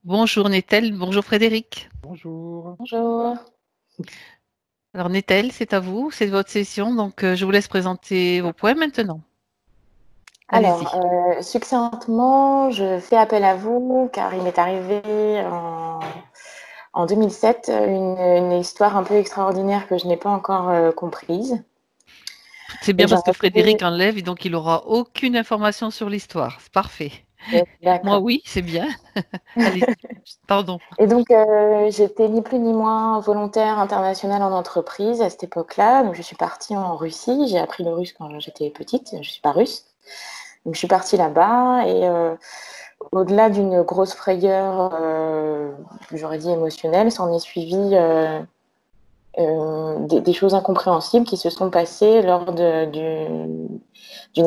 Bonjour Nétel, bonjour Frédéric. Bonjour. Bonjour. Alors Nétel, c'est à vous, c'est votre session, donc je vous laisse présenter vos poèmes maintenant. Alors, Allez-y. succinctement, je fais appel à vous car il m'est arrivé en 2007 une histoire un peu extraordinaire que je n'ai pas encore comprise. C'est Et bien parce que j'aurais Frédéric voulu. enlève et donc il aura aucune information sur l'histoire. C'est parfait. Moi D'accord. oui, c'est bien. Allez-y. Pardon. Et donc, j'étais ni plus ni moins volontaire internationale en entreprise à cette époque-là. Donc, je suis partie en Russie. J'ai appris le russe quand j'étais petite. Je ne suis pas russe. Donc, je suis partie là-bas et au-delà d'une grosse frayeur, j'aurais dit émotionnelle, s'en est suivi des choses incompréhensibles qui se sont passées lors d'une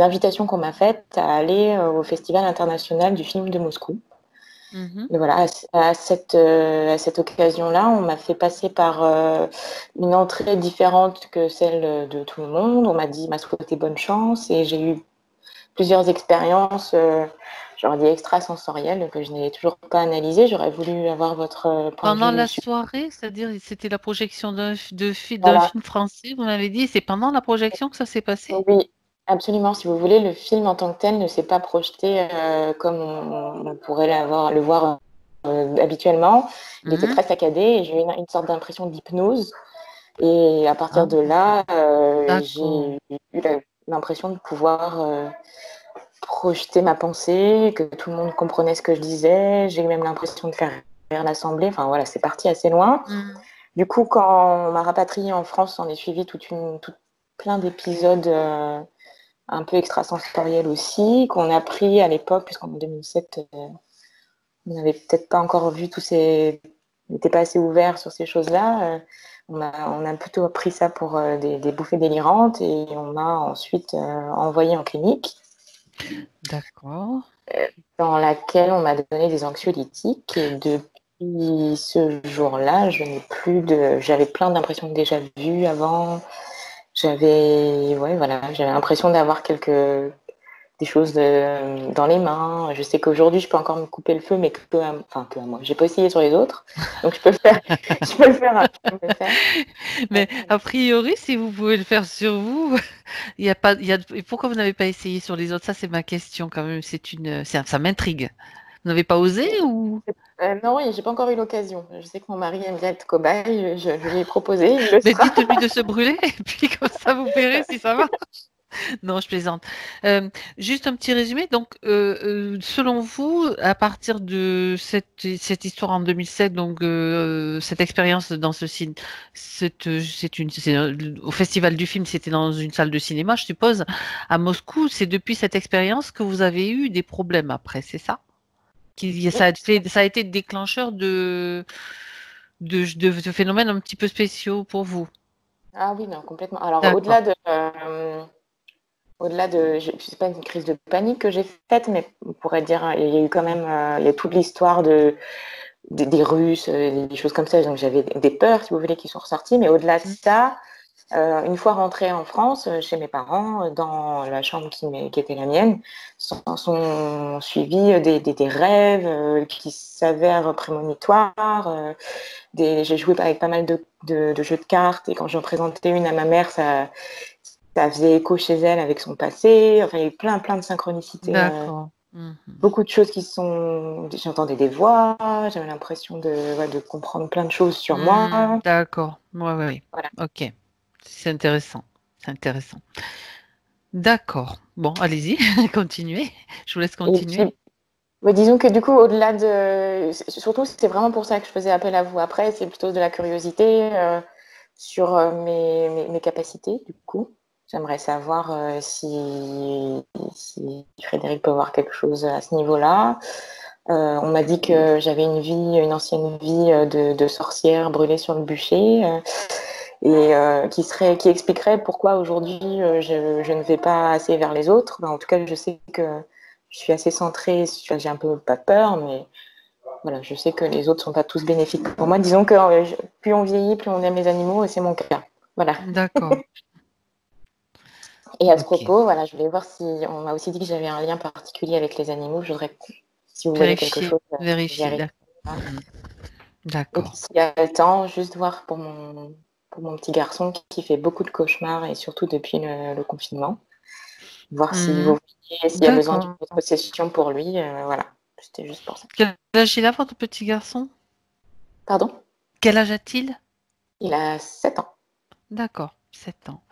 invitation qu'on m'a faite à aller au Festival international du film de Moscou. Mhm. Et voilà, à cette occasion-là, on m'a fait passer par une entrée différente que celle de tout le monde. M'a souhaité bonne chance et j'ai eu plusieurs expériences, j'aurais dit extrasensorielles, que je n'ai toujours pas analysées. J'aurais voulu avoir votre point de Pendant vue la dessus. soirée, c'est-à-dire c'était la projection d'un Voilà. film français, vous m'avez dit, c'est pendant la projection que ça s'est passé? Oui, absolument. Si vous voulez, le film en tant que tel ne s'est pas projeté comme on pourrait le voir habituellement. Il était Mhm. très saccadé et j'ai eu une sorte d'impression d'hypnose. Et à partir Ah, de là, d'accord. j'ai eu l'impression de pouvoir projeter ma pensée, que tout le monde comprenait ce que je disais. J'ai eu même l'impression de faire rire l'Assemblée. Enfin voilà, c'est parti assez loin. Mhm. Du coup, quand on m'a rapatriée en France, on est suivi plein d'épisodes un peu extrasensoriels aussi, qu'on a pris à l'époque, puisqu'en 2007, on n'avait peut-être pas encore vu tous ces. On n'était pas assez ouvert sur ces choses-là. On a plutôt pris ça pour des bouffées délirantes et on m'a ensuite envoyé en clinique D'accord. dans laquelle on m'a donné des anxiolytiques et depuis ce jour-là, je n'ai plus de. J'avais plein d'impressions de déjà vues avant. Ouais, voilà, j'avais l'impression d'avoir des choses dans les mains. Je sais qu'aujourd'hui, je peux encore me couper le feu, mais que à moi. J'ai pas essayé sur les autres, donc je peux le faire. Je peux le faire. Je peux le faire. Mais a priori, si vous pouvez le faire sur vous, il y a pas, il y a, et pourquoi vous n'avez pas essayé sur les autres? Ça, c'est ma question quand même. Ça m'intrigue. Vous n'avez pas osé ou? Non, oui, j'ai pas encore eu l'occasion. Je sais que mon mari aime bien être cobaye. Je lui ai proposé, il le Mais sera. dites-lui de se brûler et puis comme ça, vous verrez si ça va. Non, je plaisante. Juste un petit résumé. Donc, selon vous, à partir de cette histoire en 2007, donc cette expérience dans ce cinéma, au Festival du film, c'était dans une salle de cinéma, je suppose, à Moscou. C'est depuis cette expérience que vous avez eu des problèmes après, c'est ça? Ça a été déclencheur de phénomènes un petit peu spéciaux pour vous. Ah oui, non, complètement. Alors, D'accord. c'est pas une crise de panique que j'ai faite, mais on pourrait dire, il y a eu quand même, il y a toute l'histoire des Russes, des choses comme ça. Donc j'avais des peurs, si vous voulez, qui sont ressorties. Mais au-delà de Mm. ça, une fois rentrée en France, chez mes parents, dans la chambre qui était la mienne, sont suivis des rêves qui s'avèrent prémonitoires. J'ai joué avec pas mal de jeux de cartes et quand j'en présentais une à ma mère, ça faisait écho chez elle avec son passé. Enfin, il y a eu plein de synchronicités. D'accord. Mhm. Beaucoup de choses qui sont. J'entendais des voix, j'avais l'impression ouais, de comprendre plein de choses sur Hmm, moi. d'accord. Ouais, ouais, ouais. Voilà. Ok. C'est intéressant. C'est intéressant. D'accord. Bon, allez-y, continuez. Je vous laisse Et continuer. puis, ouais, disons que du coup, au-delà de. Surtout, c'était vraiment pour ça que je faisais appel à vous. Après, c'est plutôt de la curiosité sur mes capacités, du coup. J'aimerais savoir si Frédéric peut voir quelque chose à ce niveau-là. On m'a dit que j'avais une ancienne vie de sorcière brûlée sur le bûcher, et qui expliquerait pourquoi aujourd'hui je ne vais pas assez vers les autres. Ben, en tout cas, je sais que je suis assez centrée, j'ai un peu pas peur, mais voilà, je sais que les autres sont pas tous bénéfiques pour moi. Disons que plus on vieillit, plus on aime les animaux, et c'est mon cas. Voilà. D'accord. Et à ce Ok. propos, voilà, je voulais voir si on m'a aussi dit que j'avais un lien particulier avec les animaux. Je voudrais, si vous voyez quelque Vérifiez. chose, Vérifiez. vérifier. Mhm. Et puis D'accord. s'il y a le temps, juste voir pour mon petit garçon qui fait beaucoup de cauchemars et surtout depuis le confinement. Voir si vous Mhm. voyez, s'il y a besoin d'une D'accord. autre session pour lui. Voilà, c'était juste pour ça. Quel âge il a, votre petit garçon? Pardon? Quel âge a-t-il? Il a 7 ans. D'accord, 7 ans.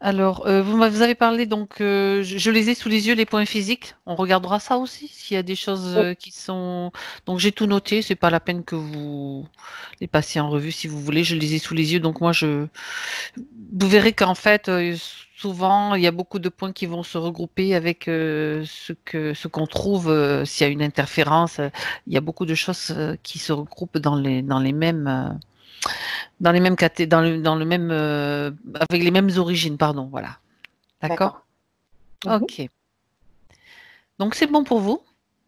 Alors, vous avez parlé, donc, je les ai sous les yeux, les points physiques. On regardera ça aussi, s'il y a des choses Oui, qui sont. Donc, j'ai tout noté. C'est pas la peine que vous les passiez en revue si vous voulez. Je les ai sous les yeux. Donc, vous verrez qu'en fait, souvent, il y a beaucoup de points qui vont se regrouper avec ce qu'on trouve s'il y a une interférence. Il y a beaucoup de choses qui se regroupent dans le même, avec les mêmes origines, pardon, voilà. D'accord? d'accord. Mhm. Ok. Donc c'est bon pour vous,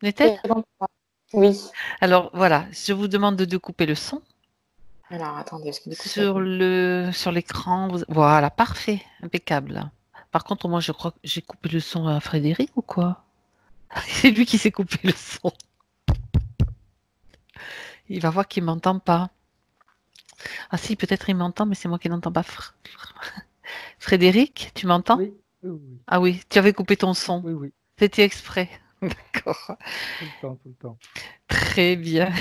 Nethel? C'est bon pour moi. Oui. Alors voilà, je vous demande de couper le son Alors, attendez, parce que du coup, ça... sur l'écran. Voilà, parfait, impeccable. Par contre, moi, je crois que j'ai coupé le son à Frédéric ou quoi? C'est lui qui s'est coupé le son. Il va voir qu'il m'entend pas. Ah si, peut-être il m'entend, mais c'est moi qui n'entends pas. Frédéric, tu m'entends? Oui, oui, oui, Ah oui, tu avais coupé ton son. oui, oui, C'était exprès. D'accord. tout le temps, tout le temps. Très bien.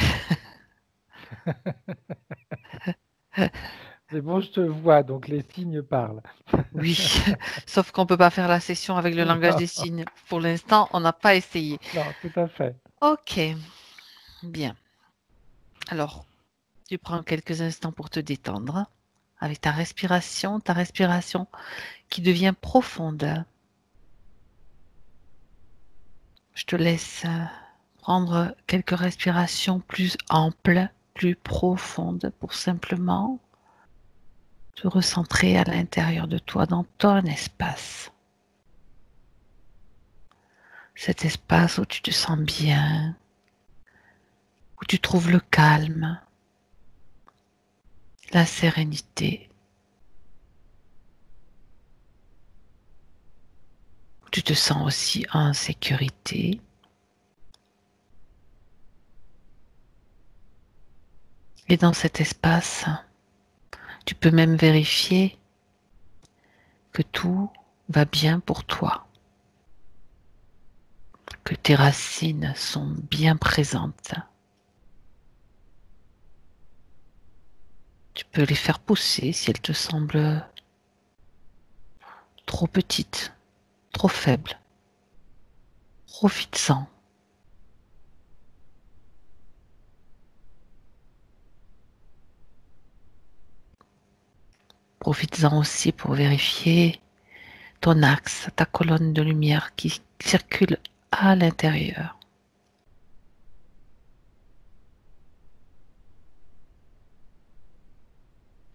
C'est bon, je te vois, donc les signes parlent. Oui, sauf qu'on peut pas faire la session avec le langage Non, des signes. Pour l'instant, on n'a pas essayé. non, tout à fait. Ok, bien. Alors, tu prends quelques instants pour te détendre avec ta respiration qui devient profonde. Je te laisse prendre quelques respirations plus amples, plus profondes pour simplement te recentrer à l'intérieur de toi, dans ton espace. Cet espace où tu te sens bien, où tu trouves le calme, la sérénité, où tu te sens aussi en sécurité. Et dans cet espace, tu peux même vérifier que tout va bien pour toi, que tes racines sont bien présentes. Tu peux les faire pousser si elles te semblent trop petites, trop faibles. Profites-en. Profites-en aussi pour vérifier ton axe, ta colonne de lumière qui circule à l'intérieur,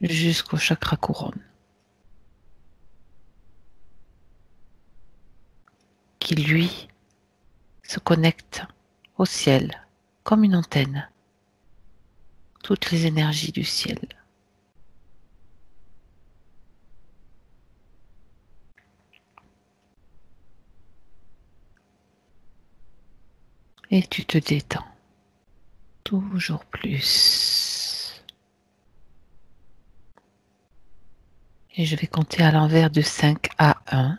jusqu'au chakra couronne, qui lui se connecte au ciel comme une antenne, toutes les énergies du ciel. Et tu te détends toujours plus. Et je vais compter à l'envers de 5 à 1.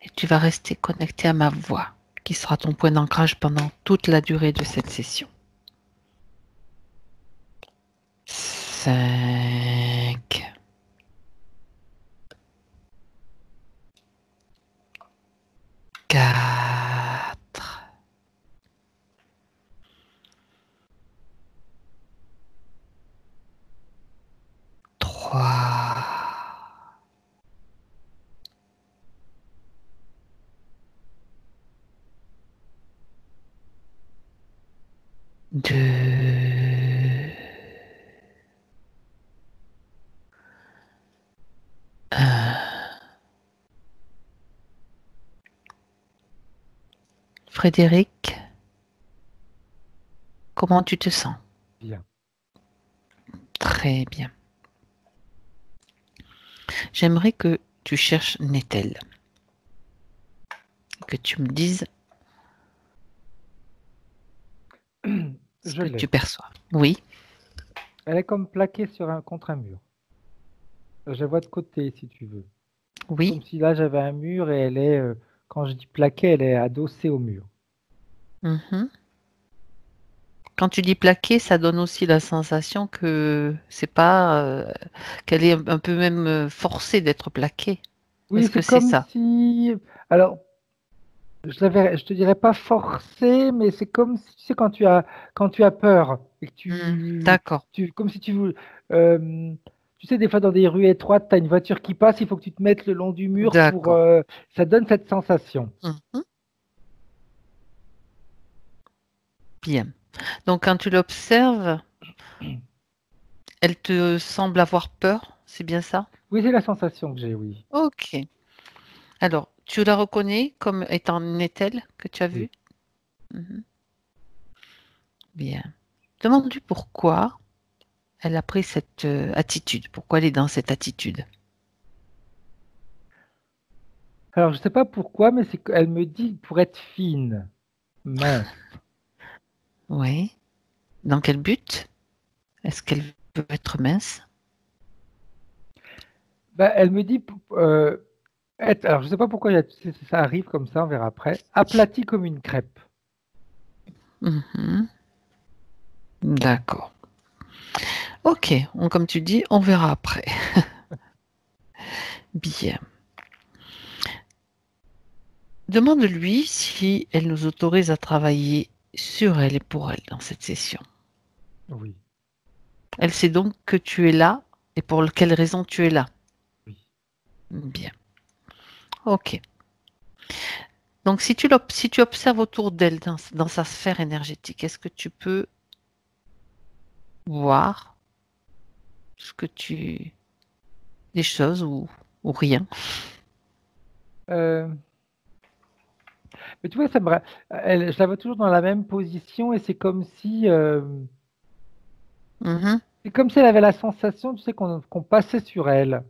Et tu vas rester connecté à ma voix, qui sera ton point d'ancrage pendant toute la durée de cette session. 5, 4, 3, 2, 1. Frédéric, comment tu te sens? Bien. Très bien. J'aimerais que tu cherches Nethel, que tu me dises ce Je que l'ai. tu perçois. Oui, Elle est comme plaquée contre un mur. Je la vois de côté, si tu veux. oui. Comme si là, j'avais un mur et elle est, quand je dis plaquée, elle est adossée au mur. Mhm. Quand tu dis plaqué, ça donne aussi la sensation que c'est pas qu'elle est un peu même forcée d'être plaquée. Oui, Est-ce que c'est c'est comme ça? si... Alors, je te dirais pas forcé, mais c'est comme si, tu sais, quand tu as peur et que D'accord, comme si tu veux, euh, tu sais, des fois dans des rues étroites, tu as une voiture qui passe, il faut que tu te mettes le long du mur pour, d'accord. ça donne cette sensation. Mhm. Bien. Donc quand tu l'observes, elle te semble avoir peur, c'est bien ça? Oui, c'est la sensation que j'ai, oui. Ok. Alors, tu la reconnais comme étant Nethel que tu as Oui. vue? Mhm. Bien. Demande-lui pourquoi elle a pris cette attitude, pourquoi elle est dans cette attitude. Alors, je sais pas pourquoi, mais c'est qu'elle me dit pour être fine, mince. Oui. Dans quel but? Est-ce qu'elle veut être mince? Bah, elle me dit, alors je sais pas pourquoi ça arrive comme ça, on verra après, aplatie comme une crêpe. Mhm. D'accord. Ok, comme tu dis, on verra après. Bien. Demande-lui si elle nous autorise à travailler sur elle et pour elle dans cette session. Oui, Elle sait donc que tu es là et pour quelle raison tu es là. oui. Bien. Ok. Donc si tu observes autour d'elle dans sa sphère énergétique, est-ce que tu peux voir ce que tu des choses ou rien? Euh, mais tu vois, je la vois toujours dans la même position et Mhm, c'est comme si elle avait la sensation, tu sais, qu'on passait sur elle.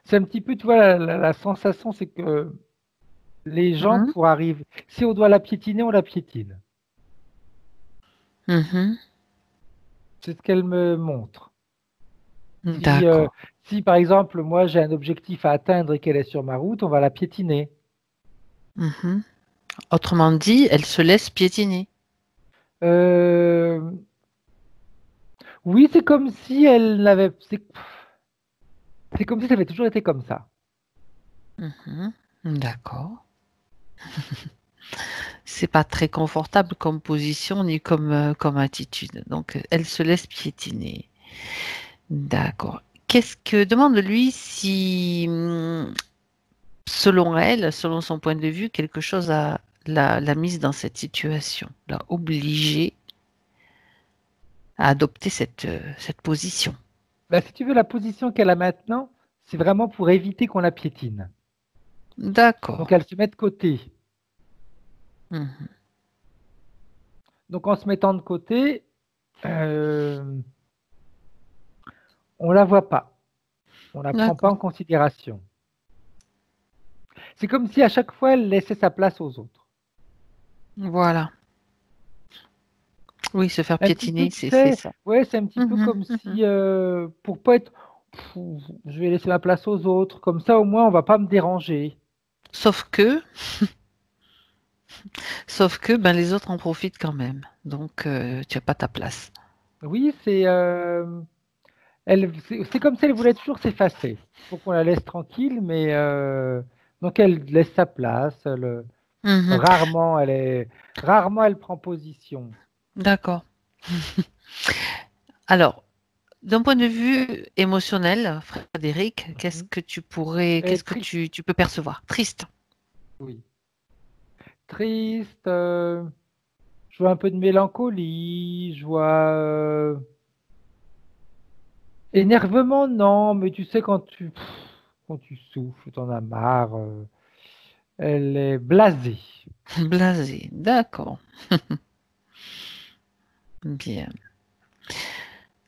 C'est un petit peu, tu vois, la sensation, c'est que les gens mhm, pour arriver, si on doit la piétiner, on la piétine. mhm. C'est ce qu'elle me montre. Si, D'accord. si par exemple, moi j'ai un objectif à atteindre et qu'elle est sur ma route, on va la piétiner. Mhm. Autrement dit, elle se laisse piétiner. Euh, oui, c'est comme si elle n'avait, c'est comme si ça avait toujours été comme ça. Mhm. D'accord. C'est pas très confortable comme position ni comme attitude. Donc, elle se laisse piétiner. D'accord. Demande-lui si, selon elle, selon son point de vue, quelque chose l'a mise dans cette situation, l'a obligée à adopter cette position. Bah, si tu veux, la position qu'elle a maintenant, c'est vraiment pour éviter qu'on la piétine. D'accord. Donc elle se met de côté. Mhm. Donc en se mettant de côté, euh, on la voit pas. On la prend pas D'accord. en considération. C'est comme si à chaque fois elle laissait sa place aux autres. Voilà. Oui, se faire Un petit peu, piétiner, tu c'est sais, ça. ouais, c'est un petit peu Mhm, comme mhm. si, pour pas être, Pff, je vais laisser ma place aux autres. Comme ça, au moins, on va pas me déranger. Sauf que, ben, les autres en profitent quand même. Donc, tu n'as pas ta place. Oui, c'est comme si elle voulait toujours s'effacer pour qu'on la laisse tranquille, mais donc elle laisse sa place. Mhm. Rarement elle prend position. D'accord. Alors, d'un point de vue émotionnel, Frédéric, Mhm. Et qu'est-ce que triste, tu peux percevoir? Triste. oui. Triste. Je vois un peu de mélancolie. Je vois énervement, non, mais tu sais quand tu souffles, t'en as marre. Elle est blasée. Blasé. D'accord. Bien.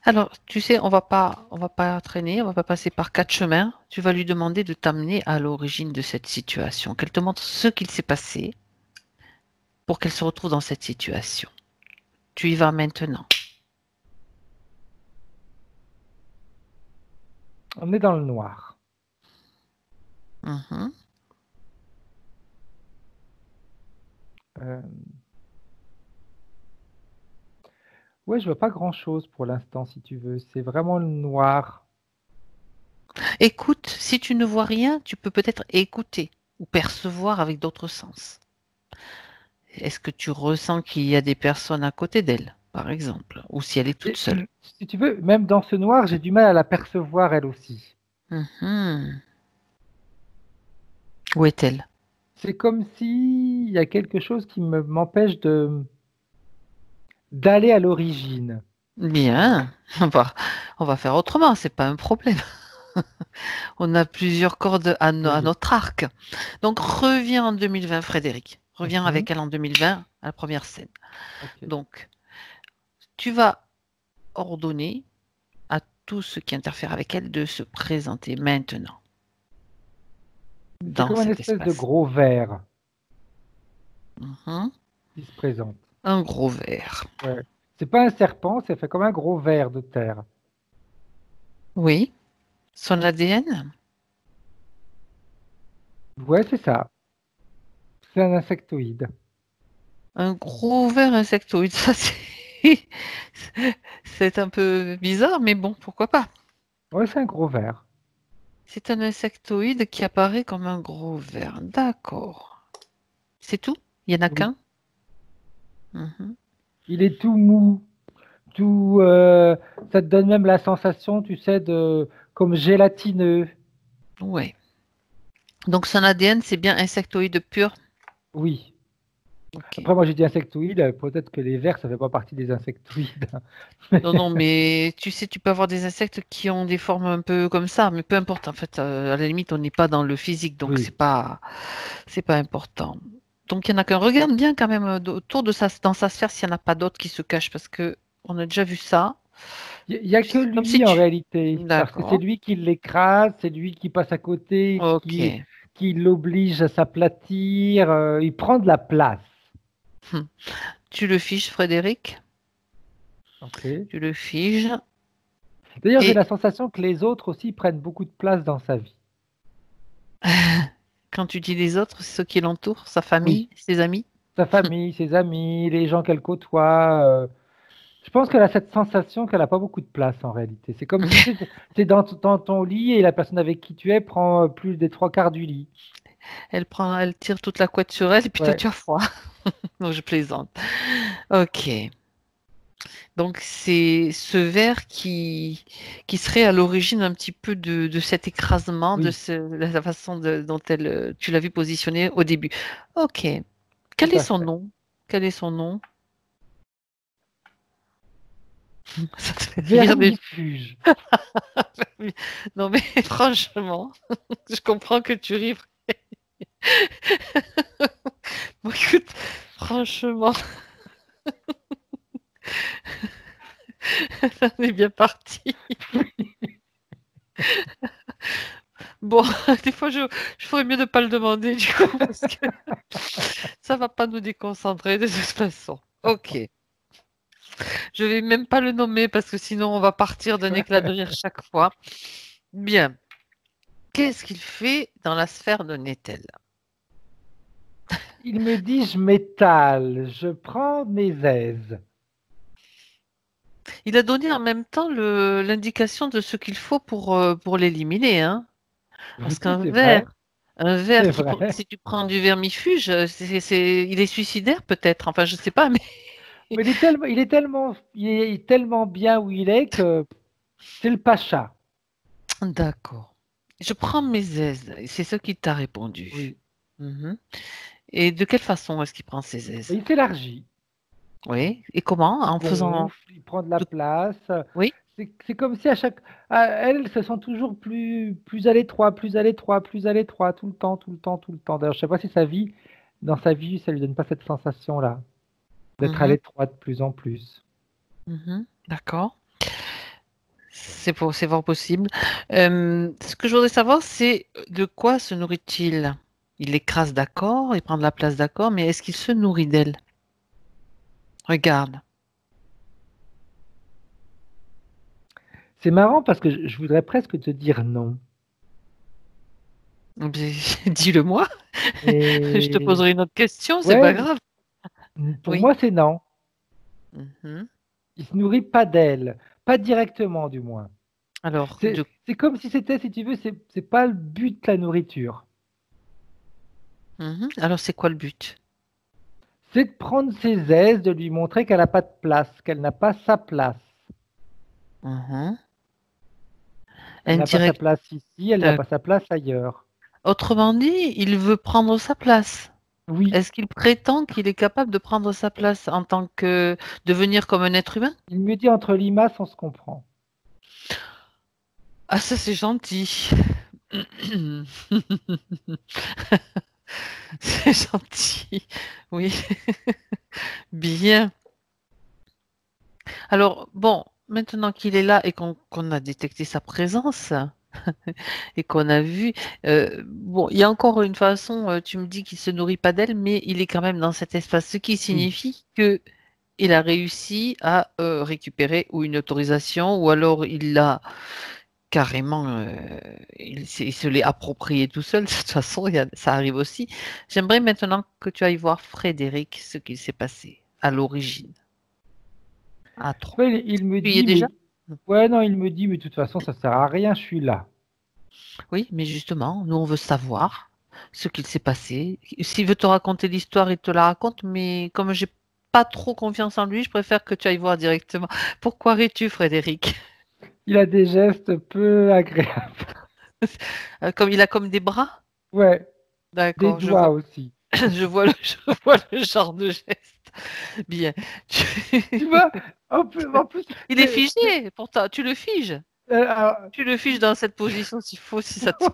Alors, tu sais, on va pas traîner, on va pas passer par quatre chemins. Tu vas lui demander de t'amener à l'origine de cette situation, qu'elle te montre ce qu'il s'est passé pour qu'elle se retrouve dans cette situation. Tu y vas maintenant. On est dans le noir. Mhm. Euh, Ouais, je vois pas grand-chose pour l'instant, si tu veux. C'est vraiment le noir. Écoute, si tu ne vois rien, tu peux peut-être écouter ou percevoir avec d'autres sens. Est-ce que tu ressens qu'il y a des personnes à côté d'elle, par exemple, ou si elle est toute Et, seule? si tu veux, même dans ce noir, j'ai du mal à la percevoir, elle aussi. Mhm. Où est-elle? C'est comme s'il y a quelque chose qui m'empêche d'aller à l'origine. Bien, on va faire autrement, c'est pas un problème. On a plusieurs cordes à Oui. notre arc. Donc reviens en 2020, Frédéric. Reviens Mhm. avec elle en 2020, à la première scène. Ok. Donc, tu vas ordonner à tout ce qui interfère avec elle de se présenter maintenant C'est dans comme une cet espèce de espace. gros verre Mhm. qui se présente. Un gros verre. Ouais. C'est pas un serpent, c'est fait comme un gros verre de terre. Oui, son ADN. Ouais, c'est ça. C'est un insectoïde. Un gros verre insectoïde. Ça, c'est un peu bizarre, mais bon, pourquoi pas. Ouais, c'est un gros verre. C'est un insectoïde qui apparaît comme un gros ver. D'accord. C'est tout? Il n'y en a Oui. qu'un? Mhm. Il est tout mou, tout. Ça te donne même la sensation, tu sais, de comme gélatineux. Ouais. Donc son ADN, c'est bien insectoïde pur? Oui. Ok. Après, moi, j'ai dit insectoïde. Peut-être que les vers, ça fait pas partie des insectoïdes. Non, non, mais tu sais, tu peux avoir des insectes qui ont des formes un peu comme ça, mais peu importe. En fait, à la limite, on n'est pas dans le physique, donc Oui. c'est pas important. Donc il y en a qu'un. Regarde bien quand même autour de sa, dans sa sphère s'il n'y en a pas d'autres qui se cachent, parce que on a déjà vu ça. Il y a que C'est comme si lui en tu. réalité, parce que c'est D'accord. lui qui l'écrase, c'est lui qui passe à côté, Ok. qui l'oblige à s'aplatir. Il prend de la place. Hmm. Tu le fiches, Frédéric. Ok. Tu le figes. D'ailleurs, j'ai Et la sensation que les autres aussi prennent beaucoup de place dans sa vie. quand tu dis les autres, c'est ceux qui l'entourent, sa Oui. famille, ses amis. Sa famille, ses amis, les gens qu'elle côtoie. Je pense qu'elle a cette sensation qu'elle n'a pas beaucoup de place en réalité. C'est comme si tu es dans ton lit et la personne avec qui tu es prend plus des trois quarts du lit. Elle tire toute la couette sur elle et puis toi Ouais. tu as froid. Non, je plaisante. Ok. Donc c'est ce verre qui serait à l'origine un petit peu de cet écrasement, Oui, la façon dont tu l'as vu positionner au début. Ok. tout Quel est à son fait. nom? Quel est son nom? Ça te fait rire déjà. Vermifuge. Non mais franchement, je comprends que tu ris. Bon, écoute, franchement, on est bien parti. Bon, des fois, je ferais mieux de ne pas le demander, du coup, parce que ça va pas nous déconcentrer de toute façon. Ok. Je vais même pas le nommer parce que sinon, on va partir d'un éclat de rire chaque fois. Bien. Qu'est-ce qu'il fait dans la sphère de Nettel? Il me dit, je m'étale, je prends mes aises. Il a donné en même temps l'indication de ce qu'il faut pour l'éliminer, hein. Parce Oui, qu'un c'est vrai, ver, un ver c'est qui, vrai. si tu prends du vermifuge, il est suicidaire peut-être. Enfin, je sais pas, mais Mais il est tellement bien où il est que c'est le pacha. d'accord. Je prends mes aises. Et c'est ce qu'il t'a répondu. Oui. Mhm. Et de quelle façon est-ce qu'il prend ses Et aises? il s'élargit. Oui. Et comment? Il En faisant. gonfle, il prend de la de- place. Oui. C'est comme si elles se sont toujours plus à l'étroit, plus à l'étroit, plus à l'étroit, tout le temps, tout le temps, tout le temps. D'ailleurs, je sais pas si dans sa vie, ça lui donne pas cette sensation-là, d'être à Mhm. l'étroit de plus en plus. Mhm. D'accord. C'est fort possible. Ce que je voudrais savoir, c'est de quoi se nourrit-il? Il écrase, d'accord, il prend de la place, d'accord, mais est-ce qu'il se nourrit d'elle? Regarde. C'est marrant parce que je voudrais presque te dire non. Dis-le moi. Je te Et poserai une autre question, c'est pas ouais, grave. pour Oui. moi, c'est non. Mhm. Il se nourrit pas d'elle, pas directement du moins. Alors, C'est comme si c'était, si tu veux, c'est pas le but de la nourriture. Mhm. Alors, c'est quoi le but? C'est de prendre ses aises, de lui montrer qu'elle n'a pas de place, qu'elle n'a pas sa place. Mhm. Elle n'a pas sa Indirect. place ici, elle n'a pas sa place ailleurs. Autrement dit, il veut prendre sa place. Oui, Est-ce qu'il prétend qu'il est capable de prendre sa place en tant que devenir comme un être humain? il me dit entre limaces, on se comprend. Ah, ça, c'est gentil. C'est gentil. Oui, bien. Alors, bon, maintenant qu'il est là et qu'on a détecté sa présence et qu'on a vu, bon, il y a encore une façon, tu me dis qu'il se nourrit pas d'elle, mais il est quand même dans cet espace, ce qui Oui. signifie que il a réussi à récupérer ou une autorisation, ou alors il l'a carrément, il se l'est approprié tout seul. De toute façon, ça arrive aussi. J'aimerais maintenant que tu ailles voir Frédéric, ce qu'il s'est passé à l'origine, à trois. Ouais, il me Tu y es dit, déjà? mais ouais, non, il me dit, mais de toute façon, ça sert à rien, je suis là. Oui, mais justement, nous, on veut savoir ce qu'il s'est passé. S'il veut te raconter l'histoire, il te la raconte, mais comme j'ai pas trop confiance en lui, je préfère que tu ailles voir directement. Pourquoi ris-tu, Frédéric? Il a des gestes peu agréables. Comme il a comme des bras? Ouais, des D'accord, je vois, doigts aussi. je vois le genre de geste. Bien. Tu vois, en plus, Il est figé, pourtant, tu le figes. alors, Tu le figes dans cette position s'il faut, si ça te...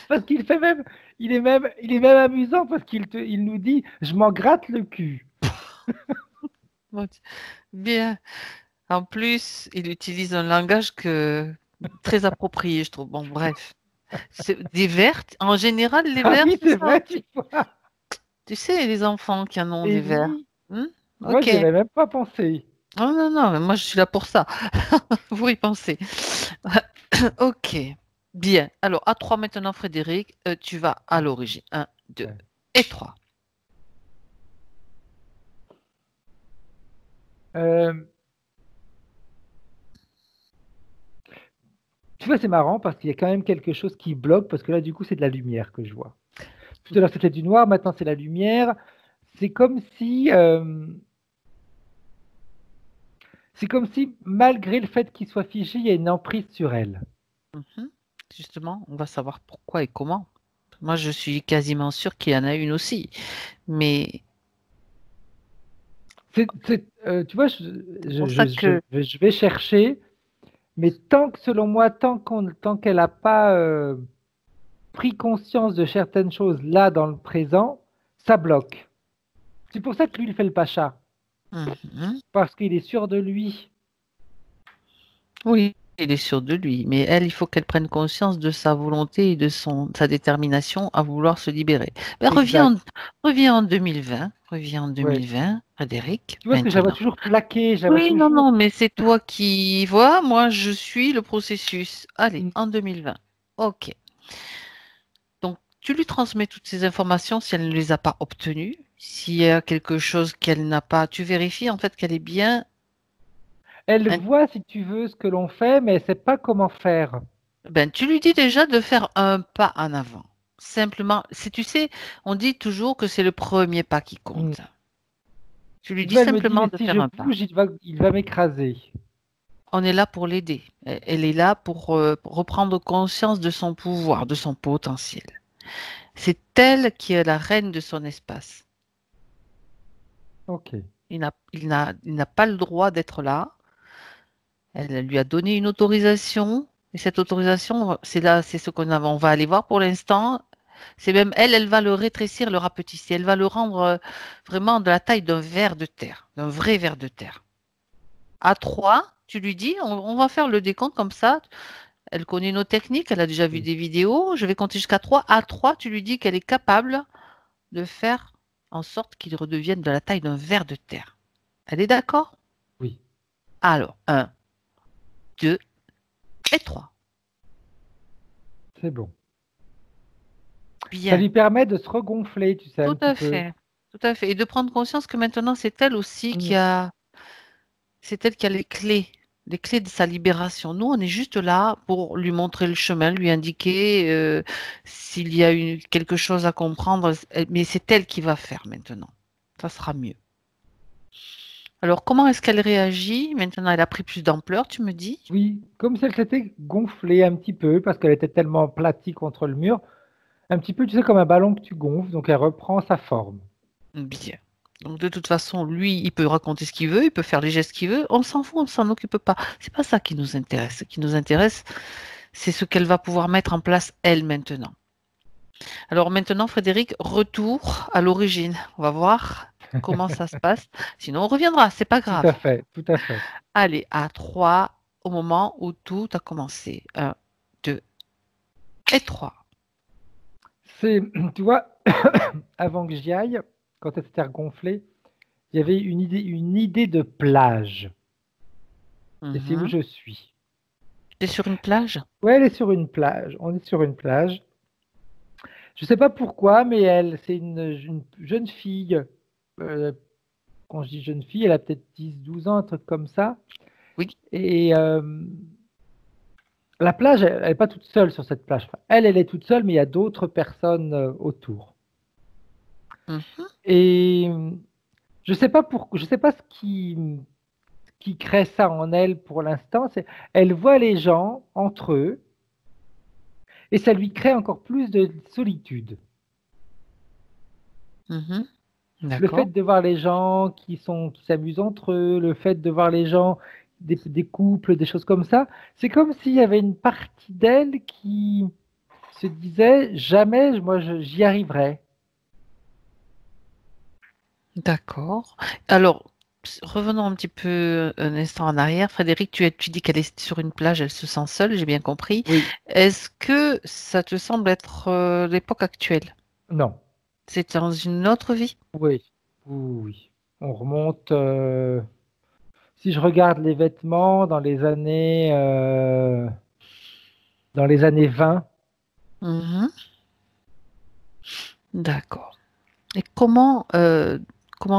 parce qu'il fait même, il est même amusant parce il nous dit, je m'en gratte le cul. Bien. En plus, il utilise un langage très approprié, je trouve. Bon, bref. Des vertes, en général, les Ah verts, oui, c'est c'est ça. vrai, tu vois. Tu sais, les enfants qui en ont Et des verts. oui, Hmm. moi, Ok. j'y avais même pas pensé. Oh non, non, mais moi, je suis là pour ça. Vous y pensez. Ok. Bien. Alors, à 3 maintenant, Frédéric, tu vas à l'origine. Un, 2 Ouais. et 3. Euh, Tu vois, c'est marrant parce qu'il y a quand même quelque chose qui bloque parce que là, du coup, c'est de la lumière que je vois. Tout à l'heure, c'était du noir, maintenant, c'est la lumière. C'est comme si, euh, c'est comme si, malgré le fait qu'il soit figé, il y a une emprise sur elle. Mhm. Justement, on va savoir pourquoi et comment. Moi, je suis quasiment sûre qu'il y en a une aussi. Mais Tu vois, c'est pour ça que je vais chercher, mais tant que, selon moi, tant qu'elle n'a pas pris conscience de certaines choses là dans le présent, ça bloque. C'est pour ça que lui, il fait le pacha, Mhm. parce qu'il est sûr de lui. Oui, il est sûr de lui. Mais elle, il faut qu'elle prenne conscience de sa volonté et de sa détermination à vouloir se libérer. Ben, Exact. reviens en 2020. Reviens en Ouais. 2020, Frédéric, Tu vois, parce que je la vois maintenant. toujours plaquée, je la vois Oui, non, toujours. non, mais c'est toi qui vois. Moi, je suis le processus. Allez, Mm. en 2020. OK. Donc, tu lui transmets toutes ces informations si elle ne les a pas obtenues. S'il y a quelque chose qu'elle n'a pas, tu vérifies en fait qu'elle est bien. Elle voit, si tu veux, ce que l'on fait, mais elle sait pas comment faire. Ben, tu lui dis déjà de faire un pas en avant. Simplement, si tu sais, on dit toujours que c'est le premier pas qui Mm. compte. Tu lui Et tu dis vois, elle me dit, simplement mais de si faire je un pas. bouge, il va m'écraser. On est là pour l'aider. Elle est là pour reprendre conscience de son pouvoir, de son potentiel. C'est elle qui est la reine de son espace. Ok. Il n'a pas le droit d'être là. Elle lui a donné une autorisation. Et cette autorisation, c'est là, c'est ce on va aller voir pour l'instant. C'est même elle, elle va le rétrécir, le rapetisser. Elle va le rendre vraiment de la taille d'un ver de terre, d'un vrai ver de terre. À 3, tu lui dis, on va faire le décompte comme ça. Elle connaît nos techniques, elle a déjà vu Oui. des vidéos. Je vais compter jusqu'à 3. À 3, tu lui dis qu'elle est capable de faire en sorte qu'il redevienne de la taille d'un ver de terre. Elle est d'accord? Oui. Alors, 1, 2, et 3. C'est bon. Ça Bien, lui permet de se regonfler, tu sais, un tout petit à peu. fait. Tout à fait. Et de prendre conscience que maintenant, c'est elle aussi Mm. c'est elle qui a les clés de sa libération. Nous, on est juste là pour lui montrer le chemin, lui indiquer s'il y a quelque chose à comprendre, mais c'est elle qui va faire maintenant. Ça sera mieux. Alors, comment est-ce qu'elle réagit? Maintenant, elle a pris plus d'ampleur, tu me dis? Oui, comme si elle s'était gonflée un petit peu parce qu'elle était tellement aplatie contre le mur. Un petit peu, tu sais, comme un ballon que tu gonfles, donc elle reprend sa forme. Bien. Donc, de toute façon, lui, il peut raconter ce qu'il veut, il peut faire les gestes qu'il veut. On s'en fout, on s'en occupe pas. C'est pas ça qui nous intéresse. Ce qui nous intéresse, c'est ce qu'elle va pouvoir mettre en place elle maintenant. Alors maintenant, Frédéric, retour à l'origine. On va voir comment ça se passe. Sinon, on reviendra, c'est pas Tout à grave. fait, tout à fait. Allez, à 3, au moment où tout a commencé. 1, 2 et 3. C'est, tu vois, avant que j'y aille, quand elle s'était regonflée, il y avait une idée de plage. Et c'est où je suis. Tu es sur une plage? Ouais, elle est sur une plage. On est sur une plage. Je sais pas pourquoi, mais c'est une jeune fille. Euh, Quand je dis jeune fille, elle a peut-être 10, 12 ans, un truc comme ça. Oui. Et la plage, elle n'est pas toute seule sur cette plage. Enfin, elle est toute seule, mais il y a d'autres personnes autour. Mhm. Et je sais pas pourquoi, je sais pas ce qui crée ça en elle pour l'instant. Elle voit les gens entre eux et ça lui crée encore plus de solitude. Mhm. Le fait D'accord. de voir les gens qui s'amusent entre eux, le fait de voir les gens, des couples, des choses comme ça, c'est comme s'il y avait une partie d'elle qui se disait jamais moi j'y arriverai. D'accord. Alors, revenons un petit peu un instant en arrière. Frédéric, tu dis qu'elle est sur une plage, elle se sent seule, j'ai bien compris. Oui, Est-ce que ça te semble être l'époque actuelle? non, C'est dans une autre vie? oui, oui, oui. On remonte. Si je regarde les vêtements dans les années 20, Mhm. D'accord. Et comment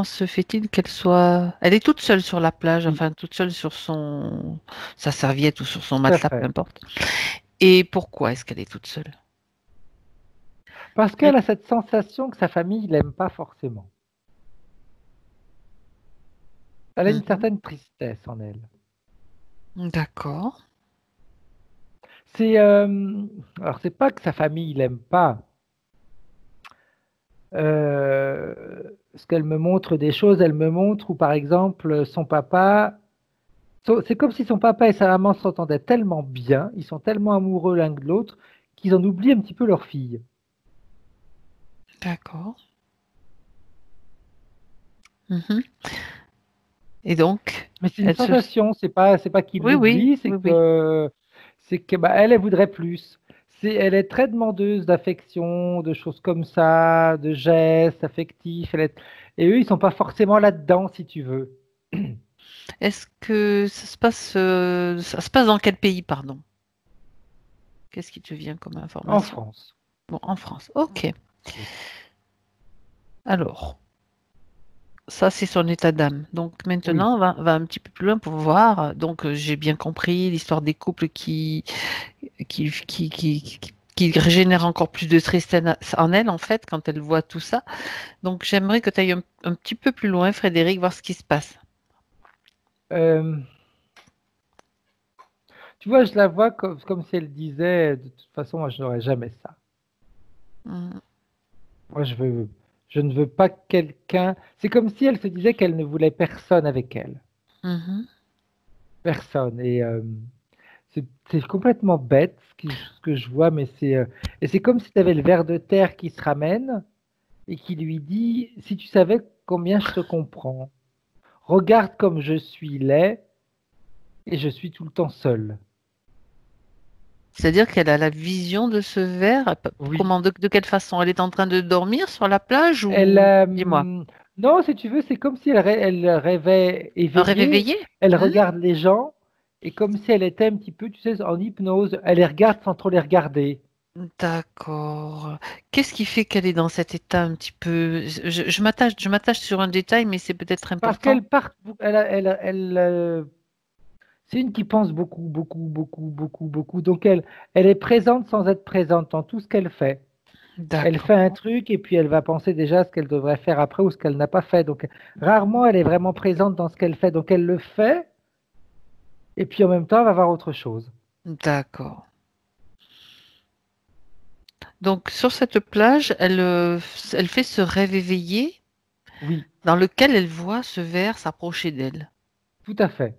se fait-il qu'elle soit... Elle est toute seule sur la plage, oui, enfin toute seule sur sa serviette ou sur son tout à matelas, peu fait. importe. Et pourquoi est-ce qu'elle est toute seule? Parce qu'elle a cette sensation que sa famille l'aime pas forcément. Elle a une Mhm. certaine tristesse en elle. D'accord. C'est alors c'est pas que sa famille l'aime pas. Parce qu'elle me montre des choses, elle me montre où par exemple son papa, c'est comme si son papa et sa maman s'entendaient tellement bien, ils sont tellement amoureux l'un de l'autre qu'ils en oublient un petit peu leur fille. D'accord. Mhm. Et donc, Mais c'est une elle se... sensation, c'est pas qu'il Oui, oui, l'oublie, oui, oui. c'est que bah, elle voudrait plus. Elle est très demandeuse d'affection, de choses comme ça, de gestes affectifs. Et eux, ils sont pas forcément là-dedans, si tu veux. Est-ce que ça se passe dans quel pays, pardon? Qu'est-ce qui te vient comme En information? France. Bon, en France. Ok. Oui. Alors, ça, c'est son état d'âme. Donc Oui, maintenant, on va un petit peu plus loin pour voir. Donc, j'ai bien compris l'histoire des couples qui génèrent encore plus de tristesse en elle, en fait, quand elle voit tout ça. Donc, j'aimerais que tu ailles un petit peu plus loin, Frédéric, voir ce qui se passe. Euh, tu vois, je la vois comme si elle disait, de toute façon, moi, je n'aurai jamais ça. Mhm. Moi, je ne veux pas quelqu'un. C'est comme si elle se disait qu'elle ne voulait personne avec elle. Mhm. Personne. Et c'est complètement bête ce que je vois, mais et c'est comme si tu avais le ver de terre qui se ramène et qui lui dit, si tu savais combien je te comprends, regarde comme je suis laid et je suis tout le temps seul. C'est-à-dire qu'elle a la vision de ce verre. Oui. Comment, de quelle façon? Elle est en train de dormir sur la plage Elle, ou... Dis-moi. non, si tu veux, c'est comme si elle rêvait Un rêve éveillée. éveillé? Elle Hmm. regarde les gens et comme si elle était un petit peu, tu sais, en hypnose, elle les regarde sans trop les regarder. D'accord. Qu'est-ce qui fait qu'elle est dans cet état un petit peu... je m'attache sur un détail, mais c'est peut-être Parce important. qu'elle part, c'est une qui pense beaucoup, beaucoup, beaucoup, beaucoup, beaucoup. Donc elle est présente sans être présente dans tout ce qu'elle fait. Elle D'accord. fait un truc et puis elle va penser déjà à ce qu'elle devrait faire après ou ce qu'elle n'a pas fait. Donc rarement elle est vraiment présente dans ce qu'elle fait. Donc elle le fait et puis en même temps elle va voir autre chose. D'accord. Donc, sur cette plage, elle fait ce rêve éveillé Oui, dans lequel elle voit ce ver s'approcher d'elle. tout à fait.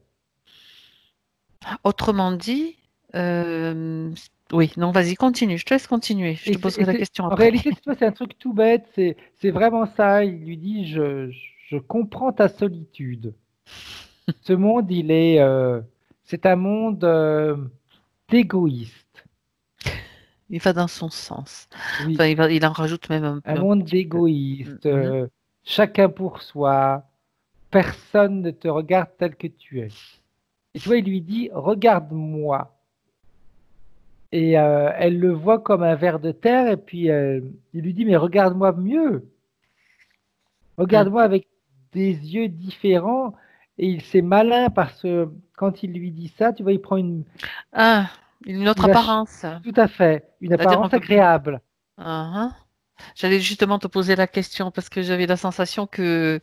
Autrement dit, euh, oui, non, vas-y, continue. Je te laisse continuer. Je te poserai la question En après. réalité, tu vois, c'est un truc tout bête. C'est vraiment ça. Il lui dit, je comprends ta solitude. Ce monde, c'est un monde d'égoïstes. Il va dans son sens. Oui, Enfin, il en rajoute même un un monde petit peu. d'égoïstes. Mhm. Chacun pour soi. Personne ne te regarde tel que tu es. Et tu vois, il lui dit, regarde-moi. Et elle le voit comme un ver de terre. Et puis il lui dit, mais regarde-moi mieux. Mm. Regarde-moi avec des yeux différents. Et il c'est malin parce que quand il lui dit ça, tu vois, il prend Ah, une autre il a apparence. tout à fait une C'est-à-dire un apparence peu plus. agréable. Ah, ah. J'allais justement te poser la question parce que j'avais la sensation que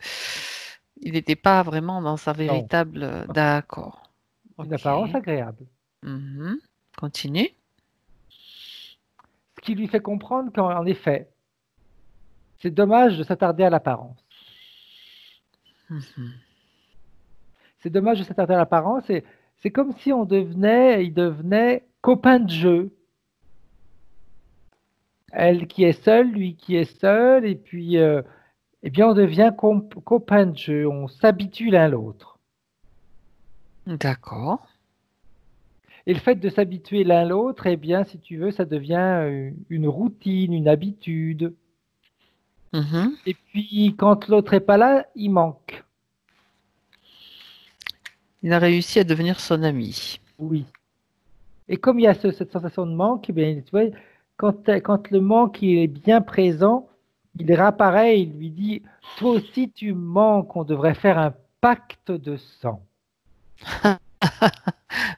il n'était pas vraiment dans sa Non, véritable. D'accord. une Ok. apparence agréable. Mhm. Continue. Ce qui lui fait comprendre qu'en effet, c'est dommage de s'attarder à l'apparence. Mhm. C'est dommage de s'attarder à l'apparence. Et c'est comme si il devenait copain de jeu. Elle qui est seule, lui qui est seul, et puis, eh bien, on devient copain de jeu. On s'habitue l'un l'autre. D'accord. Et le fait de s'habituer l'un l'autre, eh bien, si tu veux, ça devient une routine, une habitude. Mhm. Et puis, quand l'autre est pas là, il manque. Il a réussi à devenir son ami. Oui. Et comme il y a cette sensation de manque, eh bien, tu vois, quand le manque il est bien présent, il réapparaît et il lui dit, toi aussi tu manques, on devrait faire un pacte de sang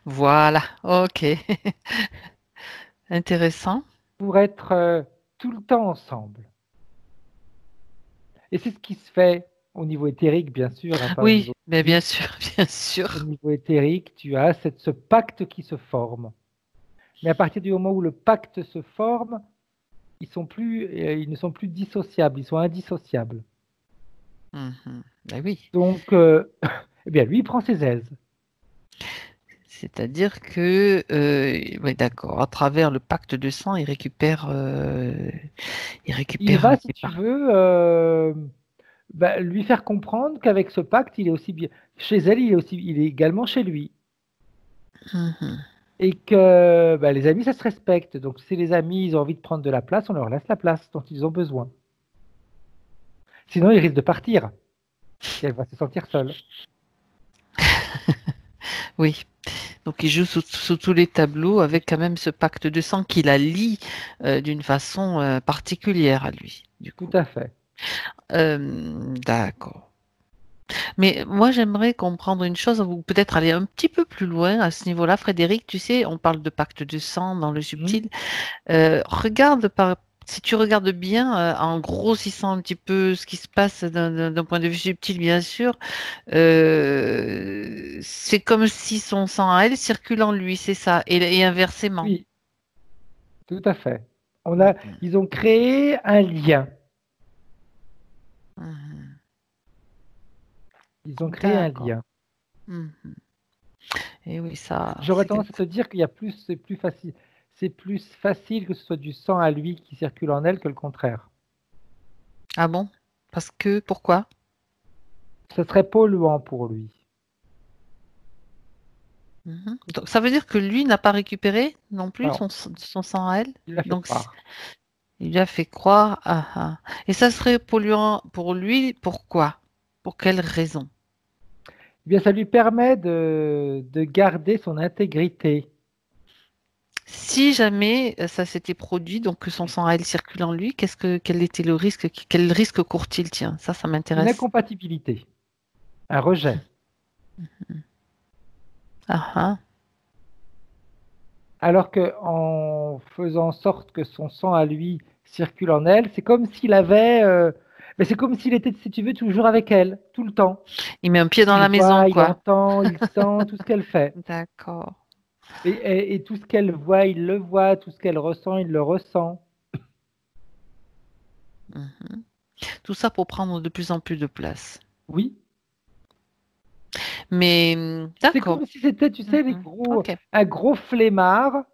Voilà. Ok. Intéressant. pour être tout le temps ensemble. Et c'est ce qui se fait au niveau éthérique, bien sûr, hein, pas au Oui, niveau mais bien physique. sûr, bien Au sûr. niveau éthérique, tu as ce pacte qui se forme. Mais à partir du moment où le pacte se forme, ils ne sont plus dissociables, ils sont indissociables. Mhm. Ben oui. Donc, eh bien, lui, il prend ses aises. C'est-à-dire que, oui, d'accord, à travers le pacte de sang, il Il récupère va, si des tu parts. veux, lui faire comprendre qu'avec ce pacte, il est aussi bien chez elle, il est également chez lui. Mhm. Et que les amis, ça se respecte. Donc, si les amis, ils ont envie de prendre de la place, on leur laisse la place dont ils ont besoin. Sinon, ils risquent de partir. Et elle va se sentir seule. Oui, donc il joue sous tous les tableaux avec quand même ce pacte de sang qui la lie d'une façon particulière à lui, du Tout coup. à fait. D'accord. Mais moi, j'aimerais comprendre une chose, ou peut-être aller un petit peu plus loin à ce niveau-là. Frédéric, tu sais, on parle de pacte de sang dans le Mhm. subtil. Si tu regardes bien, en grossissant un petit peu ce qui se passe d'un point de vue subtil, bien sûr, c'est comme si son sang à elle circule en lui, c'est ça, et inversement. Oui, tout à fait. Mhm, Ils ont créé un lien. mhm. Ils ont créé un D'accord. lien. Mhm. Et oui, ça, J'aurais c'est tendance à quelque... te dire c'est plus facile que ce soit du sang à lui qui circule en elle que le contraire. Ah bon? Parce que, pourquoi? Ce serait polluant pour lui. Mhm. Donc, ça veut dire que lui n'a pas récupéré non plus Non, son sang à elle? il l'a fait Donc, croire. il lui a fait croire. Ah, ah. Et ça serait polluant pour lui, pourquoi? Pour quelle raison? Eh bien, ça lui permet de garder son intégrité. Si jamais ça s'était produit, donc que son sang à elle circule en lui, quel était le risque, quel risque court-il, tiens, ça Une m'intéresse. incompatibilité, un rejet. Ah ah. Alors que en faisant en sorte que son sang à lui circule en elle, c'est comme s'il avait, mais c'est comme s'il était, si tu veux, toujours avec elle, tout le temps. Il met un pied dans Il la maison, voit, il quoi. entend, il sent tout ce qu'elle fait. D'accord. Et tout ce qu'elle voit, il le voit, tout ce qu'elle ressent, il le ressent. Mhm. Tout ça pour prendre de plus en plus de place. Oui, Mais c'est d'accord. comme si c'était, tu sais, Ok. un gros flemmard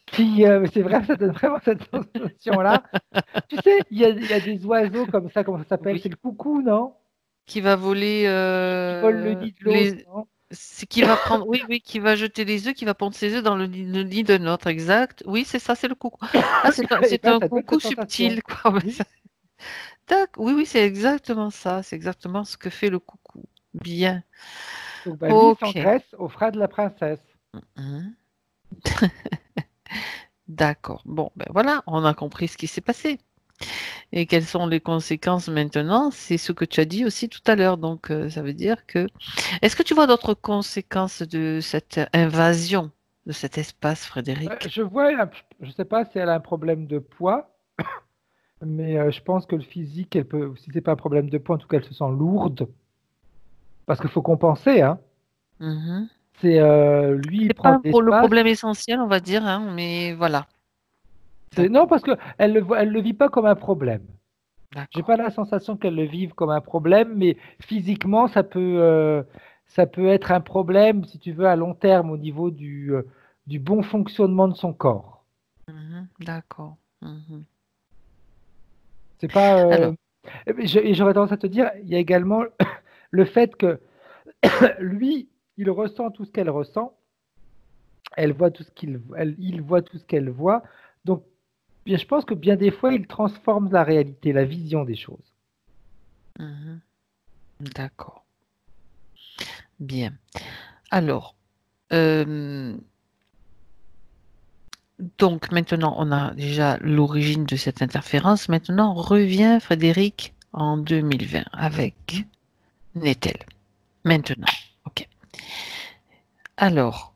qui, c'est vrai, ça donne vraiment cette sensation-là. Tu sais, il y a des oiseaux comme ça, comment ça s'appelle? Oui. C'est le coucou, non? Qui va voler Qui vole le nid de l'autre, les. non? C'est qui va prendre. Oui, oui, qui va jeter les œufs, qui va pondre ses œufs dans le nid de notre, exact. Oui, c'est ça, c'est le coucou. Ah, Et c'est ben, un ça donne coucou cette sensation. subtil, quoi. Ouais, Oui. Oui, oui, c'est exactement ça. C'est exactement ce que fait le coucou. Bien. Donc, bah, lui, il Ok. s'engraisse aux frais de la princesse. Mhm. D'accord. Bon, ben voilà, on a compris ce qui s'est passé. Et quelles sont les conséquences maintenant? C'est ce que tu as dit aussi tout à l'heure. Donc, ça veut dire que... Est-ce que tu vois d'autres conséquences de cette invasion de cet espace, Frédéric? Je vois, je sais pas si elle a un problème de poids, mais je pense que le physique, elle peut, si c'est pas un problème de poids, en tout cas, elle se sent lourde, parce qu'il faut compenser, hein. Mhm. C'est lui, il C'est prend pas de pour le l'espace. problème essentiel, on va dire, hein, mais voilà. Non, D'accord, parce que elle le vit pas comme un problème. J'ai d'accord. pas la sensation qu'elle le vive comme un problème, mais physiquement, ça peut être un problème, si tu veux, à long terme au niveau du bon fonctionnement de son corps. Mhm. D'accord. Mhm. C'est pas. Alors, Et j'aurais tendance à te dire, il y a également le fait que lui, il ressent tout ce qu'elle ressent, elle voit tout ce il voit tout ce qu'elle voit. Donc, bien, je pense que bien des fois, il transforme la réalité, la vision des choses. mhm. D'accord. Bien. Alors, euh, donc maintenant, on a déjà l'origine de cette interférence. Maintenant, revient Frédéric en 2020 Hmm. avec Nettel. Maintenant, ok. Alors,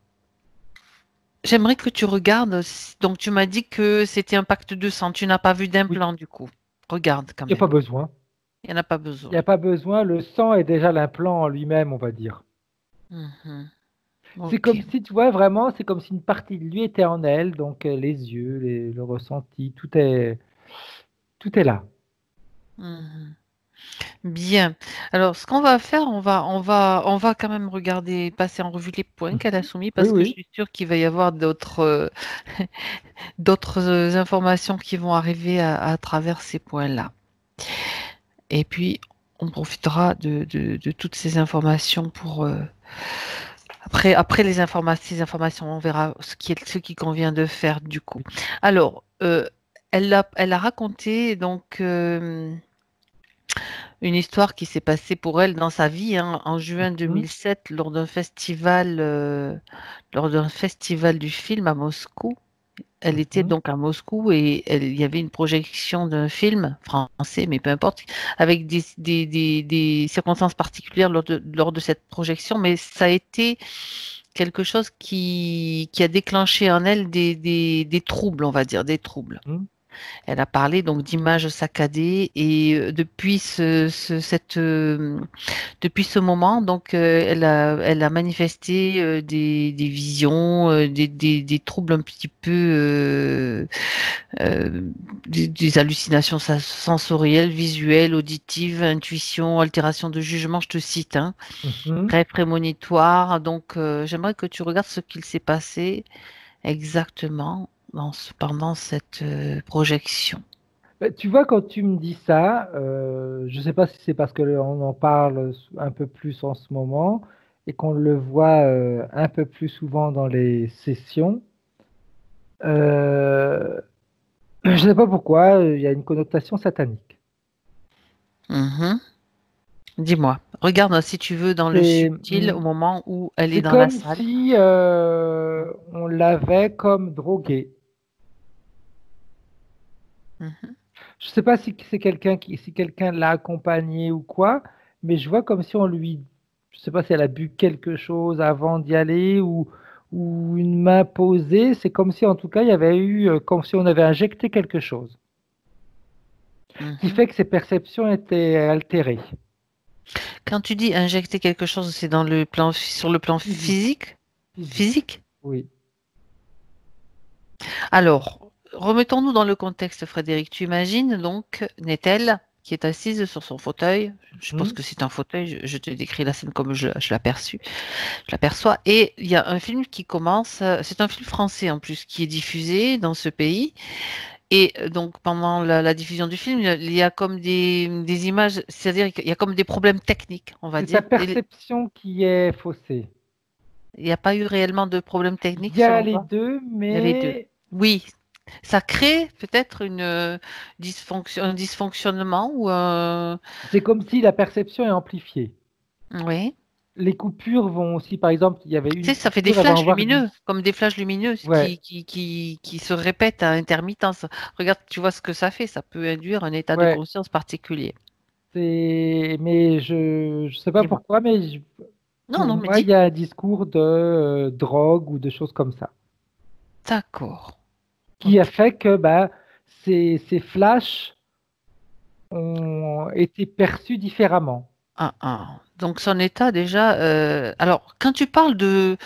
j'aimerais que tu regardes. Donc, tu m'as dit que c'était un pacte de sang. Tu n'as pas vu Oui, d'implant du coup. Regarde quand il n'y a pas même. besoin. Il n'y en a pas Il n'y besoin. a pas besoin. Le sang est déjà l'implant en lui-même, on va dire. Mhm. C'est Ok. comme si, tu vois, vraiment, c'est comme si une partie de lui était en elle. Donc, les yeux, le ressenti, tout est là. Mhm. Bien. Alors, ce qu'on va faire, on va quand même regarder, passer en revue les points qu'elle a Mhm. soumis Oui, parce que je oui. suis sûre qu'il va y avoir d'autres informations qui vont arriver à travers ces points-là. Et puis, on profitera de toutes ces informations pour après ces informations, on verra ce qui convient de faire du coup. Alors, elle a raconté donc. Une histoire qui s'est passée pour elle dans sa vie, hein, en juin Mhm. 2007 lors d'un festival du film à Moscou. Elle était Mhm. donc à Moscou et il y avait une projection d'un film français, mais peu importe, avec des circonstances particulières lors de cette projection, mais ça a été quelque chose qui a déclenché en elle des troubles, on va dire, des troubles. Mhm. Elle a parlé donc d'images saccadées et depuis ce moment, donc elle a manifesté des visions, des troubles un petit peu, des hallucinations sensorielles, visuelles, auditives, intuition, altération de jugement, je te cite, hein, Mhm. rêve prémonitoire. Donc j'aimerais que tu regardes ce qu'il s'est passé exactement pendant cette projection. Tu vois, quand tu me dis ça, je ne sais pas si c'est parce qu'on en parle un peu plus en ce moment et qu'on le voit un peu plus souvent dans les sessions. Euh, je ne sais pas pourquoi, il y a une connotation satanique. Mhm. Dis-moi. Regarde si tu veux dans le C'est subtil au moment où elle est c'est dans la comme salle. si on l'avait comme drogué. Mhm. Je sais pas si quelqu'un l'a accompagné ou quoi, mais je vois comme si on lui, je sais pas si elle a bu quelque chose avant d'y aller ou une main posée. C'est comme si en tout cas il y avait eu, comme si on avait injecté quelque chose, qui Mhm. fait que ses perceptions étaient altérées. Quand tu dis injecter quelque chose, c'est sur le plan Physique, physique? physique, Physique? oui. Alors, remettons-nous dans le contexte, Frédéric. Tu imagines donc Nethel qui est assise sur son fauteuil. Je pense Mhm. que c'est un fauteuil. Je te décris la scène comme je l'aperçus. Je l'aperçois. Et il y a un film qui commence. C'est un film français en plus qui est diffusé dans ce pays. Et donc pendant la diffusion du film, il y a comme des images, c'est-à-dire qu'il y a comme des problèmes techniques, on va C'est sa dire. perception qui est faussée. Il n'y a pas eu réellement de problèmes techniques Il y a selon les toi? deux, Il y a les deux. mais Oui, ça crée peut-être une un dysfonctionnement ou un... c'est comme si la perception est amplifiée. Oui. Les coupures vont aussi, par exemple, il y avait Tu sais, une ça fait des coupure, elle va en flashs avoir lumineux, 10. comme des flashs lumineux Ouais, qui se répètent à intermittence. Regarde, tu vois ce que ça fait. Ça peut induire un état de ouais. conscience particulier. Mais je sais pas Dis-moi. pourquoi, mais Non, pour non, mais moi, il dis. y a un discours de drogue ou de choses comme ça, D'accord. qui a Ok. fait que bah, ces flashs ont été perçus différemment. Ah, ah. Donc son état déjà. Alors, quand tu parles de...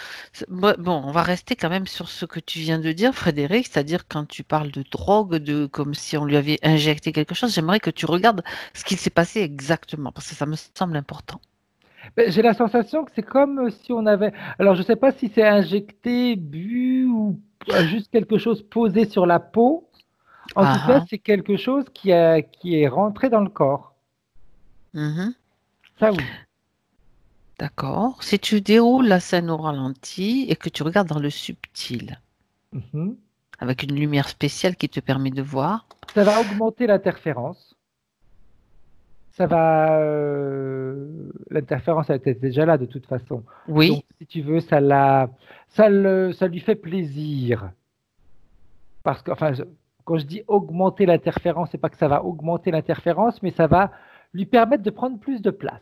Bon, on va rester quand même sur ce que tu viens de dire, Frédéric, c'est-à-dire quand tu parles de drogue, de comme si on lui avait injecté quelque chose, j'aimerais que tu regardes ce qu'il s'est passé exactement, parce que ça me semble important. Ben, j'ai la sensation que c'est comme si on avait. Alors, je sais pas si c'est injecté, bu ou juste quelque chose posé sur la peau. En tout cas, Ah, ah. c'est quelque chose qui est rentré dans le corps. Mhm. Ça, oui. D'accord. Si tu déroules la scène au ralenti et que tu regardes dans le subtil, Mhm. avec une lumière spéciale qui te permet de voir. Ça va augmenter l'interférence. Ça va. L'interférence, elle était déjà là de toute façon. Donc, Oui. si tu veux, ça lui fait plaisir. Parce que, enfin, quand je dis augmenter l'interférence, c'est pas que ça va augmenter l'interférence, mais ça va lui permettre de prendre plus de place.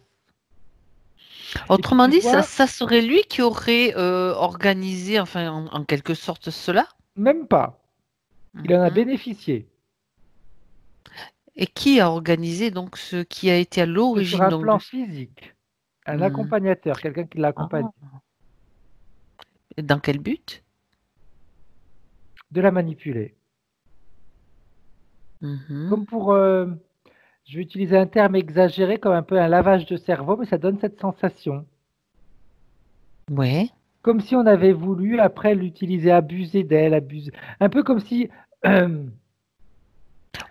Et puis, Autrement tu dit, vois, ça serait lui qui aurait organisé, enfin, en quelque sorte, cela. même pas. Il en a Mhm. bénéficié. Et qui a organisé donc ce qui a été à C'est sur l'origine un donc de... plan physique. Un Mhm. accompagnateur, quelqu'un qui l'accompagne. Ah. Et dans quel but? De la manipuler. Mhm. Comme pour, je vais utiliser un terme exagéré, comme un peu un lavage de cerveau, mais ça donne cette sensation. Ouais. Comme si on avait voulu, après l'utiliser, abuser d'elle, abuser. Un peu comme si, je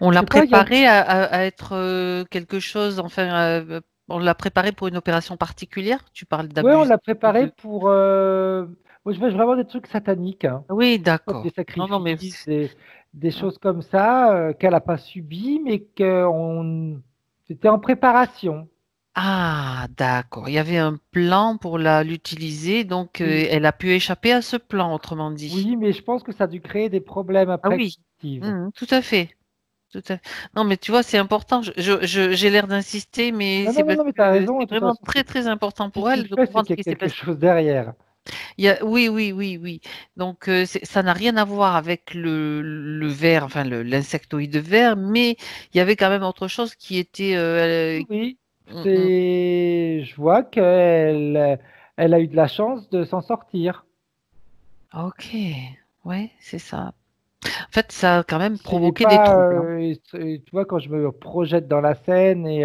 On l'a sais pas, il y a, préparé à être quelque chose, enfin, on l'a préparé pour une opération particulière. Tu parles ouais, on d'abus l'a préparé de... pour, moi je veux vraiment des trucs sataniques, hein. Oui, Comme des d'accord. Non, non, mais... sacrifices, des choses comme ça, qu'elle n'a pas subies, mais c'était en préparation. Ah, d'accord. Il y avait un plan pour l'utiliser, donc Oui. elle a pu échapper à ce plan, autrement dit. Oui, mais je pense que ça a dû créer des problèmes Ah après oui, cognitifs. mhm, tout à fait. Tout à fait. Non, mais tu vois, c'est important. J'ai l'air d'insister, mais Non, non, c'est non, parce non, mais tu as que raison. c'est De toute vraiment façon, très, très important si pour tu le elle de fais, c'est comprendre qu'il ce y a qui s'est quelque passé. chose derrière. Oui, oui, oui, oui. Donc, ça n'a rien à voir avec le ver, enfin, l'insectoïde vert, mais il y avait quand même autre chose qui était... Oui, mm, mm. je vois elle a eu de la chance de s'en sortir. Ok, ouais, c'est ça. En fait, ça a quand même C'est provoqué des pas, troubles, hein. tu vois, quand je me projette dans la scène et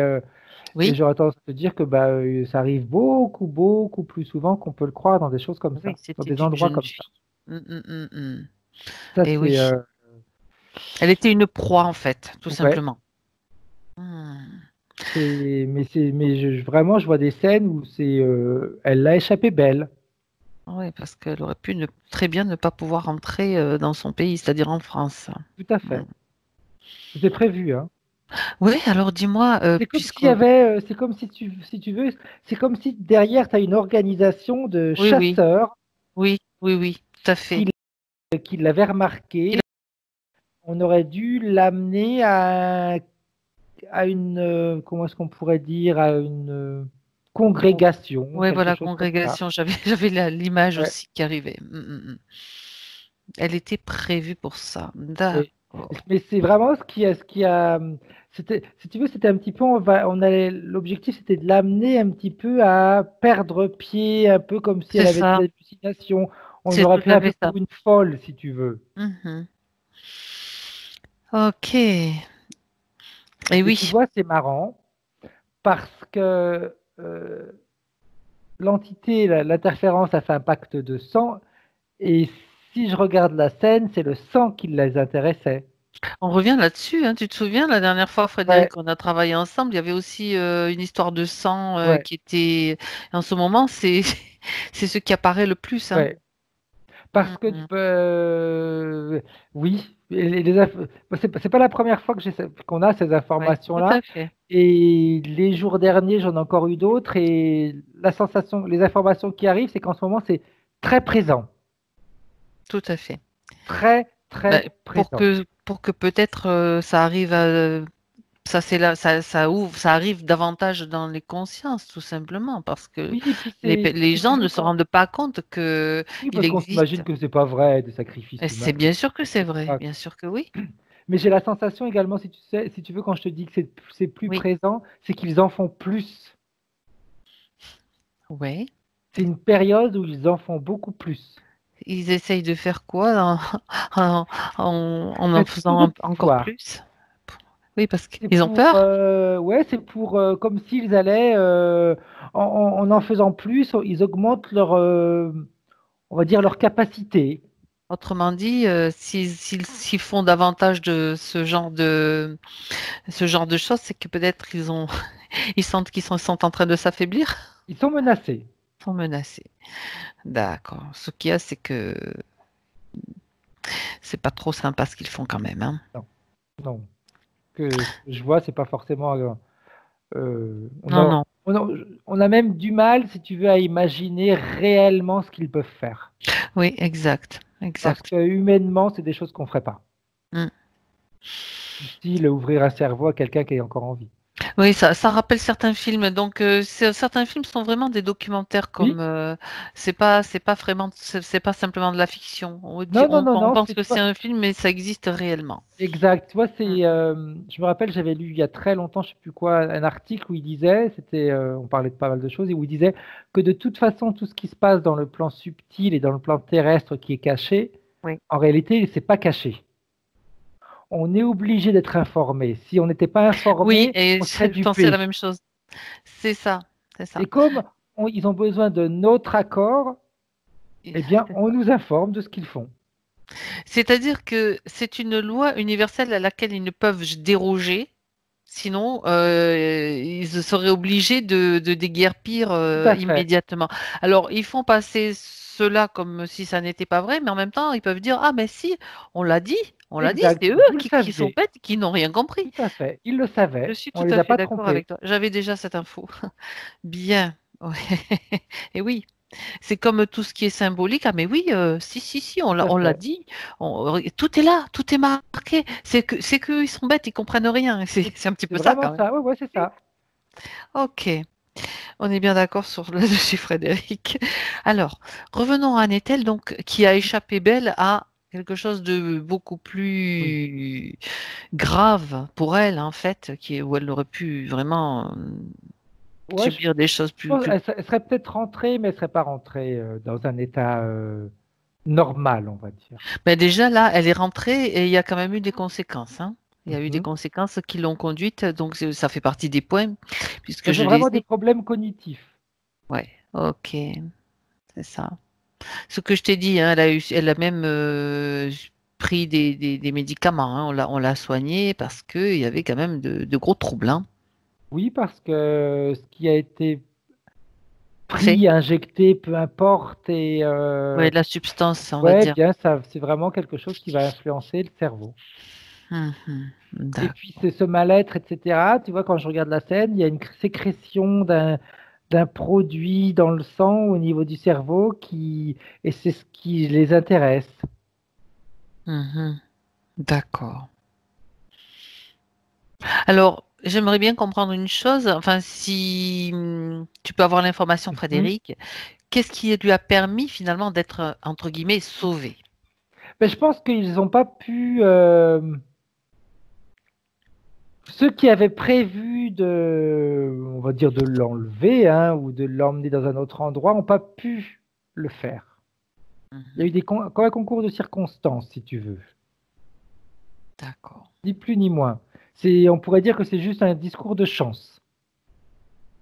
Oui, j'aurais tendance à te dire que bah, ça arrive beaucoup, beaucoup plus souvent qu'on peut le croire dans des choses comme oui, ça, dans c'était des une endroits jeune comme ça. fille. Mm. Ça, Et c'est, oui, elle était une proie, en fait, tout ouais, simplement. Hmm. mais vraiment, je vois des scènes où elle l'a échappé belle. Oui, parce qu'elle aurait pu très bien ne pas pouvoir rentrer dans son pays, c'est-à-dire en France. Tout à Hmm. fait. C'était prévu, hein. Oui, alors dis-moi, C'est comme puisque s'il y avait, c'est comme si tu veux, c'est comme si derrière tu as une organisation de oui, oui, chasseurs oui, oui, oui, tout à fait. qui, qui l'avaient remarqué. On aurait dû l'amener à une, comment est-ce qu'on pourrait dire, à une congrégation, Oui, quelque voilà, chose comme ça. congrégation, j'avais j'avais l'image Ouais, aussi qui arrivait. Elle était prévue pour ça. oui. D'accord. Mais c'est vraiment ce qui a, c'était, si tu veux, c'était un petit peu, on allait, l'objectif c'était de l'amener un petit peu à perdre pied, un peu comme si elle C'est avait des ça, hallucinations. On c'est l'aurait tout pris à un peu fait ça. pour une folle, si tu veux. Mhm. Ok. Et Et tu oui, vois, c'est marrant parce que l'entité, l'interférence a fait un pacte de sang. Et si je regarde la scène, c'est le sang qui les intéressait. on revient là-dessus, hein. Tu te souviens, la dernière fois, Ouais, Frédéric, on a travaillé ensemble, il y avait aussi une histoire de sang ouais, qui était... En ce moment, c'est c'est ce qui apparaît le plus, hein. ouais. Parce que, Mhm. oui, c'est pas la première fois que qu'on a ces Ouais, tout informations-là. à fait, Et les jours derniers, j'en ai encore eu d'autres. Et la sensation, les informations qui arrivent, c'est qu'en ce moment, c'est très présent. tout à fait. Très, Ben, très présent. pour que peut-être ça arrive à, ça c'est là, ça ouvre, ça arrive davantage dans les consciences, tout simplement, parce que Oui, et puis c'est les c'est gens ne toujours se quand. rendent pas compte que Oui, il parce qu'on existe. s'imagine que c'est pas vrai, des sacrifices Et humains. c'est bien sûr que c'est C'est vrai, pas. bien sûr que oui. Mais j'ai la sensation également, si tu sais, si tu veux, quand je te dis que c'est plus Oui, présent, c'est qu'ils en font plus. ouais. C'est une période où ils en font beaucoup plus. Ils essayent de faire quoi en, en Ben, faisant toujours encore pouvoir. plus? Oui, parce C'est qu'ils ont pour, peur. ouais, c'est pour comme s'ils allaient, en faisant plus, ils augmentent leur, on va dire leur capacité. Autrement dit, s'ils font davantage de ce genre de choses, c'est que peut-être ils ont, ils sentent qu'ils sont en train de s'affaiblir, Ils sont menacés. sont menacés. D'accord. Ce qu'il y a, c'est que c'est pas trop sympa ce qu'ils font quand même, hein. Non, non. Que ce que je vois, c'est pas forcément. Non, non. On a même du mal, si tu veux, à imaginer réellement ce qu'ils peuvent faire. Oui, exact, Parce exact. que humainement, c'est des choses qu'on ferait pas. Mm. Du style ouvrir un cerveau à quelqu'un qui est encore en vie. Oui, ça rappelle certains films. Donc, certains films sont vraiment des documentaires comme Oui? c'est pas vraiment, c'est pas simplement de la fiction. Non, non, non, On non, pense c'est que tu c'est vois, un film, mais ça existe réellement. exact. Tu vois, Mm. je me rappelle, j'avais lu il y a très longtemps, je sais plus quoi, un article où il disait, on parlait de pas mal de choses, et où il disait que de toute façon, tout ce qui se passe dans le plan subtil et dans le plan terrestre qui est caché, Oui. en réalité, c'est pas caché. On est obligé d'être informé. Si on n'était pas Oui, informé, et on serait je pensais à la dupé. même chose. C'est ça, c'est ça. Et comme ils ont besoin de notre accord, Et- eh bien, on nous informe de ce qu'ils font. C'est-à-dire que c'est une loi universelle à laquelle ils ne peuvent déroger. Sinon, ils seraient obligés de déguerpir Tout à fait. immédiatement. Alors, ils font passer cela comme si ça n'était pas vrai, mais en même temps, ils peuvent dire, ah, mais si, on l'a dit, Exact. c'est eux Vous le qui sont saviez. bêtes, qui n'ont rien compris. Tout à fait. Ils le Je savaient. suis On tout les à a fait pas d'accord trompés. avec toi. J'avais déjà cette info. Bien. Ouais. Et oui, c'est comme tout ce qui est symbolique. Ah, mais oui, si, Tout à on l'a fait. dit. Tout est là, tout est marqué. C'est que ils sont bêtes, ils comprennent rien. C'est un petit C'est peu ça vraiment quand même. ça. Ouais, ouais, c'est Oui. ça. Ok, on est bien d'accord sur là-dessus, Frédéric. Alors, revenons à Annette, donc, qui a échappé belle à quelque chose de beaucoup Oui. plus grave pour elle, en fait, où elle aurait pu vraiment Ouais, subir des choses je pense plus... elle serait peut-être rentrée, mais elle serait pas rentrée dans un état normal, on va dire. Mais déjà, là, elle est rentrée et il y a quand même eu des conséquences, hein. Il y a eu des Mhm. conséquences qui l'ont conduite, donc ça fait partie des points, puisque Mais je c'est les vraiment des ai. problèmes cognitifs. Ouais, ok, c'est ça. Ce que je t'ai dit, hein, elle a même pris des médicaments, hein. On l'a soignée parce qu'il y avait quand même de gros troubles, hein. Oui, parce que ce qui a été C'est, pris, injecté, peu importe, et ouais, la substance, on va ouais, dire. bien, ça, c'est vraiment quelque chose qui va influencer le cerveau. Mhm. Et puis ce mal-être, etc. Tu vois, quand je regarde la scène, il y a une sécrétion d'un produit dans le sang au niveau du cerveau et c'est ce qui les intéresse. Mhm. D'accord. Alors, j'aimerais bien comprendre une chose. Enfin, si tu peux avoir l'information, Mhm. Frédéric, qu'est-ce qui lui a permis finalement d'être, entre guillemets, sauvé? Mais je pense qu'ils n'ont pas pu. Ceux qui avaient prévu on va dire, de l'enlever, hein, ou de l'emmener dans un autre endroit, n'ont pas pu le faire. Il y a eu Mhm. comme un concours de circonstances, si tu veux. D'accord. Ni plus ni moins. On pourrait dire que c'est juste un discours de chance.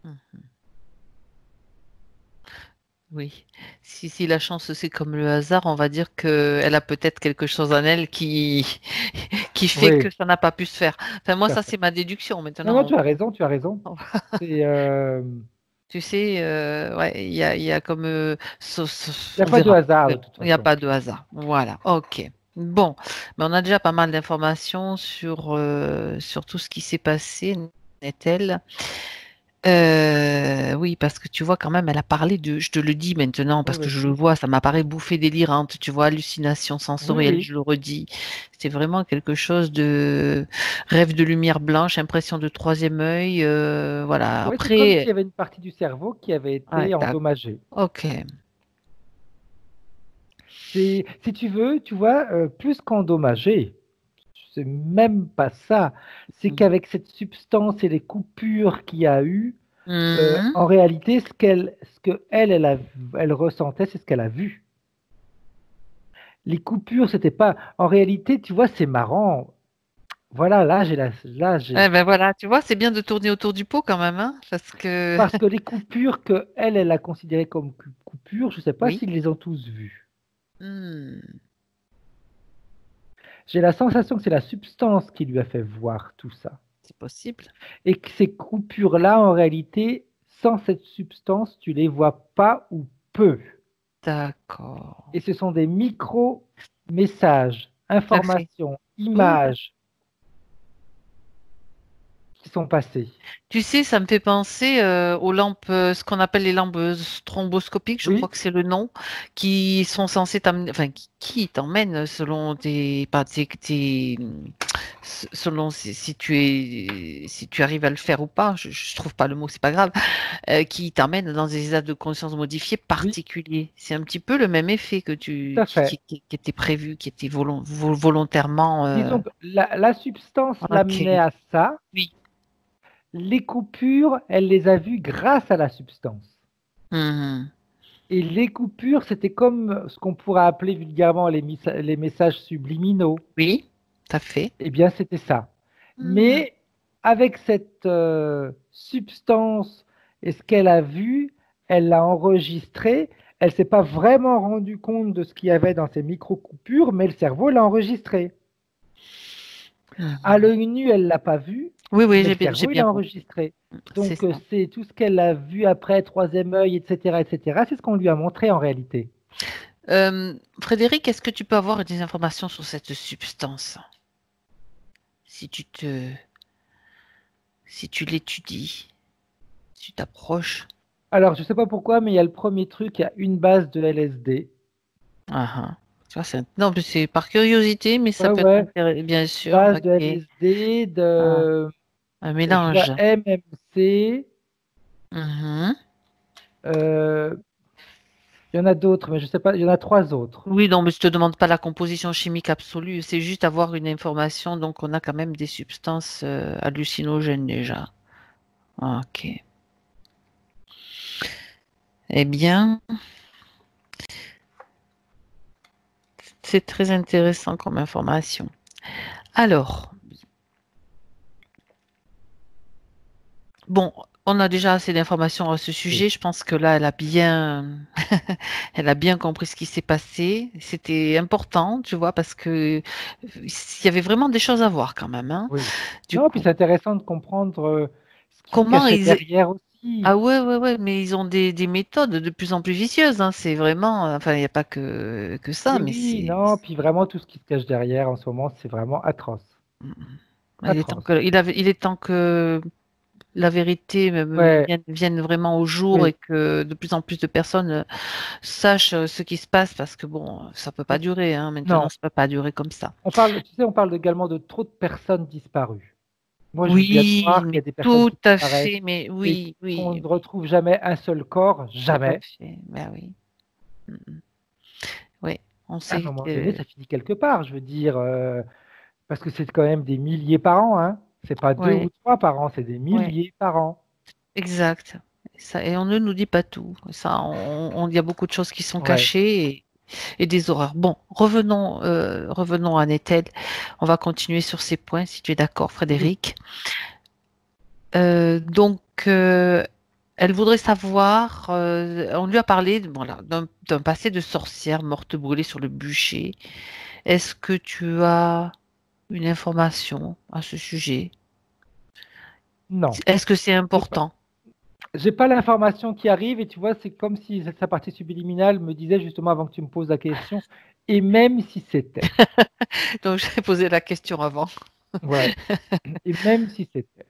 Mhm. Oui. Si la chance, c'est comme le hasard, on va dire qu'elle a peut-être quelque chose en elle qui fait Oui, que ça n'a pas pu se faire. Enfin, moi, tout à ça, fait. c'est ma déduction. Non, non, Maintenant, tu as raison, tu as raison. C'est, tu sais, ouais, il y a comme, il n'y a on pas de verra. hasard de toute Il n'y a façon. pas de hasard. Voilà. OK. Bon, mais on a déjà pas mal d'informations sur tout ce qui s'est passé, n'est-elle? Oui, parce que tu vois, quand même, elle a parlé je te le dis maintenant, Oui, parce que oui. je le vois, ça m'apparaît bouffée délirante, tu vois, hallucination Oui, sensorielle, oui. je le redis. C'est vraiment quelque chose de rêve de lumière blanche, impression de troisième œil, voilà. Ouais, c'est comme s'il y Après, avait une partie du cerveau qui avait ouais, été endommagée. ok. Si tu veux, tu vois, plus qu'endommagée, c'est même pas ça. C'est Mhm. qu'avec cette substance et les coupures qu'il y a eu, Mhm. en réalité, ce que elle ressentait, c'est ce qu'elle a vu. Les coupures, c'était pas. En réalité, tu vois, c'est marrant. Voilà, là, Eh ben voilà, tu vois, c'est bien de tourner autour du pot quand même, hein, parce que parce que les coupures que elle a considérées comme coupures, je sais pas oui. s'ils les ont tous vues. Hmm, J'ai la sensation que c'est la substance qui lui a fait voir tout ça. c'est possible. Et que ces coupures-là, en réalité, sans cette substance, tu les vois pas ou peu. D'accord. Et ce sont des micro-messages, Tout à fait. informations, Oui, images qui sont passées. tu sais, ça me fait penser aux lampes, ce qu'on appelle les lampes stromboscopiques, je crois Oui, que c'est le nom, qui sont censées t'amener, enfin, qui t'emmènent selon pas selon si tu arrives à le faire ou pas, je trouve pas le mot, c'est pas grave, qui t'emmènent dans des états de conscience modifiés oui, particuliers. C'est un petit peu le même effet que tout à fait. qui était prévu, qui était volontairement. Disons que la substance Ok. l'amenait à ça. Oui. Les coupures, elle les a vues grâce à la substance. Mhm. Et les coupures, c'était comme ce qu'on pourrait appeler vulgairement les messages subliminaux. Oui, tout à fait. Eh bien, c'était ça. Hmm. Mais avec cette substance et ce qu'elle a vu, elle l'a enregistré. Elle s'est pas vraiment rendue compte de ce qu'il y avait dans ces micro-coupures, mais le cerveau l'a enregistré. À Mhm. l'œil nu, elle l'a pas vu, Oui, oui, mais le j'ai cerveau, il bien l'a compris. enregistré. C'est Donc, ça. c'est tout ce qu'elle a vu après, troisième œil, etc., etc. C'est ce qu'on lui a montré en réalité. Frédéric, est-ce que tu peux avoir des informations sur cette substance? Si tu te, si tu l'étudies, si tu t'approches. Alors, je sais pas pourquoi, mais il y a le premier truc, il y a une base de LSD. Ah, ah. Tu vois, non, mais c'est par curiosité, mais ça Ouais, peut être ouais, intéressant, bien sûr. base de Ok. LSD, Ah, un je vois mélange. MMC, Mhm. euh, il y en a d'autres, mais je sais pas, il y en a trois autres. Oui, non, mais je te demande pas la composition chimique absolue, c'est juste avoir une information. Donc, on a quand même des substances hallucinogènes déjà. Ok. Eh bien, c'est très intéressant comme information. Alors, bon, on a déjà assez d'informations à ce Oui. sujet. Je pense que là, elle a bien compris ce qui s'est passé. C'était important, tu vois, parce que il y avait vraiment des choses à voir quand même, hein. Oui. Du Non, puis coup, c'est intéressant de comprendre ce qui se comment cachait ils... derrière aussi. Ah ouais, ouais, ouais, mais ils ont des méthodes de plus en plus vicieuses, hein. C'est vraiment... Enfin, il n'y a pas que ça, Oui, mais oui, c'est... non, puis vraiment tout ce qui se cache derrière en ce moment, c'est vraiment atroce. Atroce. Il est temps que la vérité Ouais, vienne vraiment au jour et oui. que de plus en plus de personnes sachent ce qui se passe parce que bon, ça peut pas durer, hein. Maintenant, Non, ça peut pas durer comme ça. on parle également de trop de personnes disparues. Moi, je veux bien Oui, croire qu'il y a mais des personnes tout qui à disparaissent fait, mais et oui, qu'on oui, ne retrouve jamais un seul corps, tout à jamais. fait. Ben oui. Mm, mm. Oui, on À un sait moment donné, que ça finit quelque part, je veux dire, parce que c'est quand même des milliers par an, hein. C'est pas deux ou ouais, trois par an, c'est des ouais, milliers par an. exact. Ça, et on ne nous dit pas tout. Ça, il y a beaucoup de choses qui sont Ouais. cachées et des horreurs. Bon, revenons à Nethel. On va continuer sur ces points, si tu es d'accord, Oui. Frédéric. Donc, elle voudrait savoir, on lui a parlé voilà, d'un passé de sorcière morte brûlée sur le bûcher. Est-ce que tu as une information à ce sujet? Non. Est-ce que c'est J'ai pas, important? j'ai pas l'information qui arrive et tu vois, c'est comme si sa partie subliminale me disait justement avant que tu me poses la question, et même si c'était. Donc, j'ai posé la question avant. Ouais. Et même si c'était.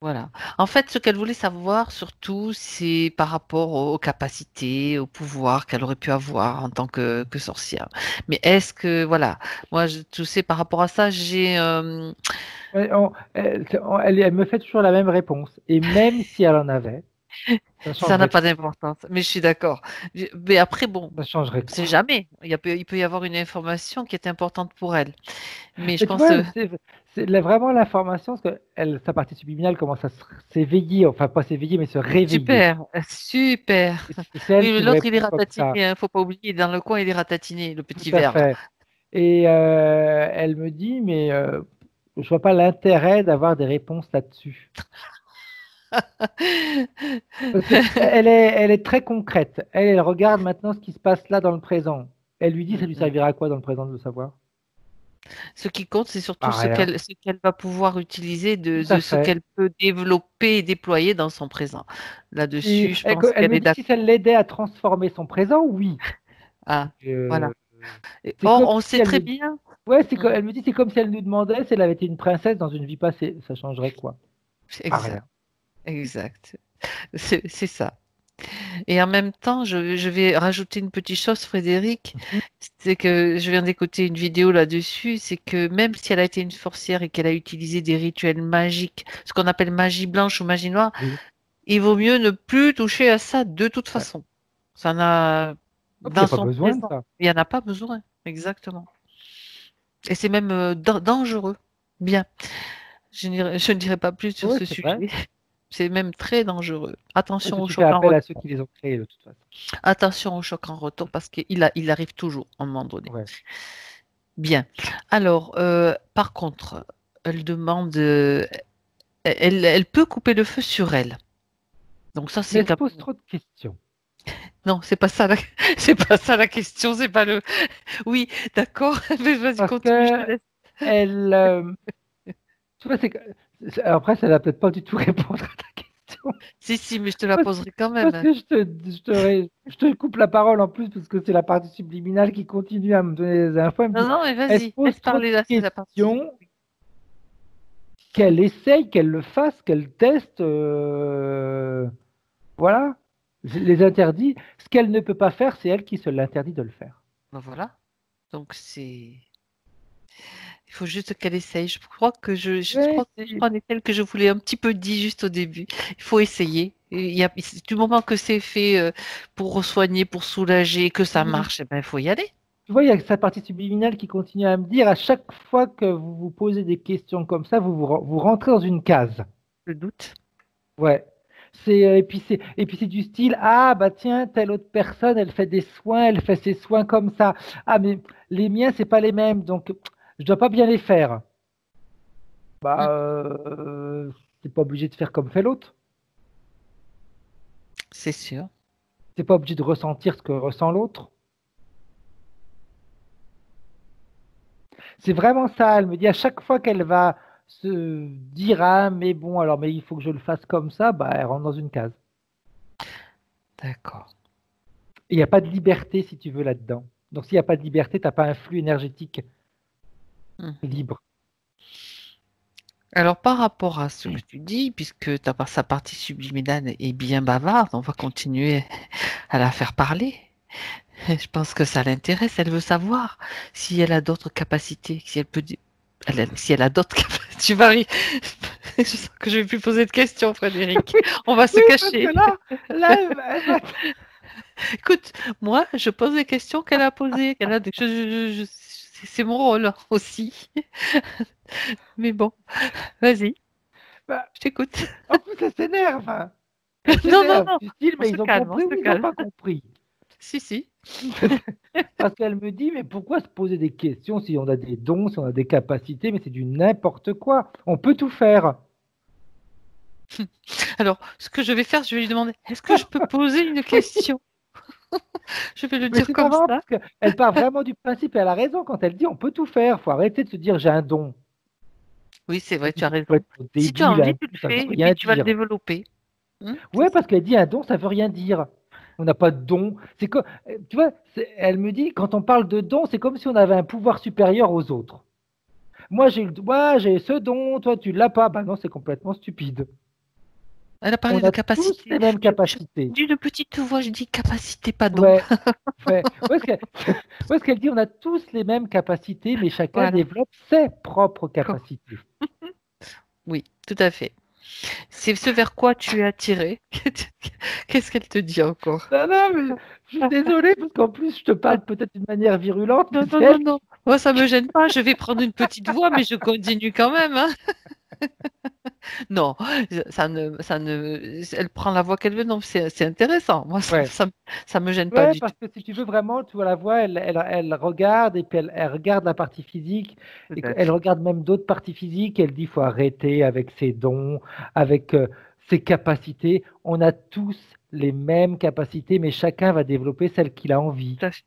Voilà. En fait, ce qu'elle voulait savoir surtout, c'est par rapport aux capacités, au pouvoir qu'elle aurait pu avoir en tant que sorcière. Mais est-ce que, voilà, moi, tu sais, par rapport à ça, j'ai, Ouais, elle me fait toujours la même réponse. Et même si elle en avait, ça ça n'a changerait pas quoi? d'importance. Mais je suis d'accord. Mais après, bon, Ça changerait on sait quoi? jamais. Il peut y avoir une information qui est importante pour elle. Mais je Mais tu pense, vois, vraiment l'information, parce que sa partie subliminale commence à s'éveiller, enfin pas s'éveiller, mais se réveiller. super, super. Et c'est elle Oui, mais qui me l'autre, il est répond comme ça. ratatiné, hein, faut pas oublier, dans le coin, il est ratatiné, le Tout petit à verre là. fait. Et elle me dit, mais je vois pas l'intérêt d'avoir des réponses là-dessus. Parce que elle est très concrète. Elle regarde maintenant ce qui se passe là dans le présent. Elle lui dit, ça Mm, lui mm. servira à quoi dans le présent de le savoir? Ce qui compte, c'est surtout Pas rien. ce qu'elle va pouvoir utiliser Tout à de ce fait. qu'elle peut développer et déployer dans son présent. Et Là-dessus, je pense elle qu'elle me est dit si d'accord. ça l'aidait à transformer son présent, oui. Ah, Euh, voilà. Et c'est or, comme on si sait elle très nous, bien. ouais, Mm, elle me dit c'est comme si elle nous demandait si elle avait été une princesse dans une vie passée. Ça changerait quoi? Pas rien. exact, exact. C'est ça. Et en même temps, je vais rajouter une petite chose, Frédéric, Mhm. c'est que je viens d'écouter une vidéo là-dessus, c'est que même si elle a été une sorcière et qu'elle a utilisé des rituels magiques, ce qu'on appelle magie blanche ou magie noire, Oui. il vaut mieux ne plus toucher à ça de toute Ouais. façon. Ça n'a, Hop, il n'y dans a pas son besoin de présent, ça. il n'y en a pas besoin, exactement. Et c'est même dangereux. Bien, je ne dirai pas plus sur Oui, ce c'est vrai. sujet. C'est même très dangereux. Parce Attention que au tu fais choc en appel à ceux retour. qui les ont créés de toute façon. Attention au choc en retour parce il arrive toujours à un moment donné. Ouais. Bien. Alors, par contre, elle demande, elle peut couper le feu sur elle. Donc ça, Mais c'est elle se quand pose même... trop de questions. Non, c'est pas ça c'est pas ça la question, c'est pas le... Oui, d'accord, mais vas-y, Parce continue, je te que laisse. elle, tu vois, après, ça va peut-être pas du tout répondre à ta question. Si, si, mais je te la Parce, poserai quand même, parce hein. que je te coupe la parole en plus, parce que c'est la partie subliminale qui continue à me donner des infos. Elle me Non, dit, non, mais elle se vas-y, pose laisse trop de parler là, c'est la partie. questions, qu'elle essaye, qu'elle le fasse, qu'elle teste. Voilà. Les interdits. Ce qu'elle ne peut pas faire, c'est elle qui se l'interdit de le faire. Ben voilà. Donc c'est... Il faut juste qu'elle essaye. Je crois que Ouais, je crois en effet que je voulais un petit peu dit juste au début. Il faut essayer. Et du moment que c'est fait pour soigner, pour soulager, que ça oui. marche, eh ben, il faut y aller. Tu vois, il y a sa partie subliminale qui continue à me dire à chaque fois que vous vous posez des questions comme ça, vous rentrez dans une case. Le doute. Ouais. Et puis c'est du style, ah bah tiens, telle autre personne, elle fait des soins, elle fait ses soins comme ça. Ah mais les miens, c'est pas les mêmes, donc je dois pas bien les faire. Bah Mm, t'es pas obligé de faire comme fait l'autre. c'est sûr. T'es pas obligé de ressentir ce que ressent l'autre. C'est vraiment ça. Elle me dit à chaque fois qu'elle va se dire, ah mais bon, alors mais il faut que je le fasse comme ça, bah elle rentre dans une case. D'accord. Il n'y a pas de liberté, si tu veux, là-dedans. Donc, s'il n'y a pas de liberté, tu n'as pas un flux énergétique Mhm. libre. Alors, par rapport à ce Mm. que tu dis, puisque sa partie subliminale est bien bavarde, on va continuer à la faire parler. Je pense que ça l'intéresse. Elle veut savoir si elle a d'autres capacités, si elle peut, si elle a d'autres capacités. Tu vas rire. Je sens que je vais plus poser de questions, Frédéric. On va se Oui, parce que cacher. là, elle va- Écoute, moi, je pose les questions qu'elle a posées. Qu'elle a... C'est mon rôle aussi. Mais bon, vas-y, bah, je t'écoute. en plus, elle s'énerve, hein. Elle Non, non, s'énerve non. du style, On mais se ils ont calme, on compris se ou ils n'ont calme. pas compris. Si, si. Parce qu'elle me dit, mais pourquoi se poser des questions si on a des dons, si on a des capacités, mais c'est du n'importe quoi. On peut tout faire. Alors, ce que je vais faire, je vais lui demander, est-ce que je peux poser une Oui, question? Je vais le mais dire c'est comme marrant ça. parce qu'elle part vraiment du principe et elle a raison quand elle dit on peut tout faire. Faut arrêter de se dire j'ai un don. Oui, c'est Elle vrai, dit tu as c'est raison. complètement Si tu as débile, un envie, tu don, le ça veut fais et puis rien tu vas le dire. développer. C'est Ouais, ça. parce qu'elle dit un don, ça veut rien dire. On n'a pas de don. C'est quoi, tu vois, elle me dit quand on parle de don, c'est comme si on avait un pouvoir supérieur aux autres. Moi j'ai ce don, toi tu l'as pas. Ben non, c'est complètement stupide. Elle a On parlé de a tous capacité. les mêmes Je capacités. dis de petite voix, je dis capacité, pas don. Ouais, ouais. Où est-ce qu'elle où est-ce qu'elle dit on a tous les mêmes capacités, mais chacun Voilà. développe ses propres capacités. Oui, tout à fait. C'est ce vers quoi tu es attiré. Qu'est-ce qu'elle te dit encore? Non, non, mais je suis désolé parce qu'en plus je te parle peut-être d'une manière virulente, mais Non, non, c'est non, elle. non. Moi, ça me gêne pas. Je vais prendre une petite voix, mais je continue quand même, hein. Non, ça ne, elle prend la voix qu'elle veut. Non, c'est intéressant. Moi, Ouais. ça me gêne pas Ouais, du tout. parce que si tu veux vraiment, tu vois la voix, elle regarde et puis elle regarde la partie physique Tout et à elle fait. regarde même d'autres parties physiques. Elle dit faut arrêter avec ses dons, avec ses capacités. On a tous les mêmes capacités, mais chacun va développer celle qu'il a envie, Tout à fait.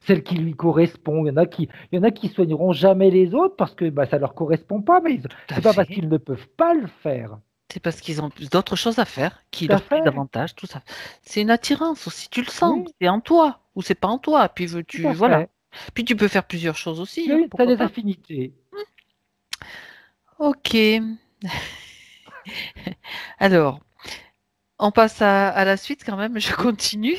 celle qui lui correspond. Il y en a qui soigneront jamais les autres parce que bah, ça leur correspond pas, mais Tout à c'est pas parce fait. qu'ils ne peuvent pas le faire. C'est parce qu'ils ont d'autres choses à faire qui Tout à leur plaisent fait. davantage, tout ça. C'est une attirance aussi, tu le sens. Oui, C'est en toi ou c'est pas en toi. Puis tout à voilà. fait. Puis tu peux faire plusieurs choses aussi, hein, Tu as pourquoi des pas. affinités. Ok. Alors, on passe à la suite quand même. Je continue.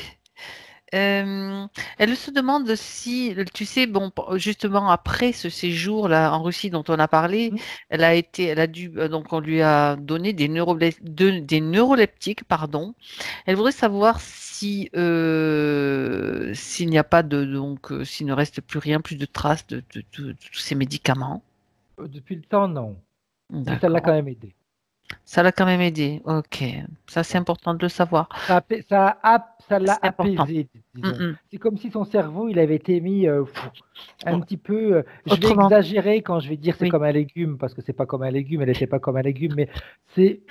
Elle se demande si, tu sais, bon, justement après ce séjour-là en Russie dont on a parlé, Hmm. elle a dû, donc on lui a donné des neuroleptiques, pardon. Elle voudrait savoir si, s'il n'y a pas de, donc, s'il ne reste plus rien, plus de traces de tous ces médicaments. Depuis le temps, non. Mais ça l'a D'accord. quand même aidé. Ça l'a quand même aidé. Ok. Ça, c'est important de le savoir. Ça l'a C'est important. apaisé, Mm, disons. mm. C'est comme si son cerveau, il avait été mis un petit peu. Je vais Autrement, exagérer quand je vais dire c'est oui. comme un légume, parce que c'est pas comme un légume, elle n'était pas comme un légume, mais c'est.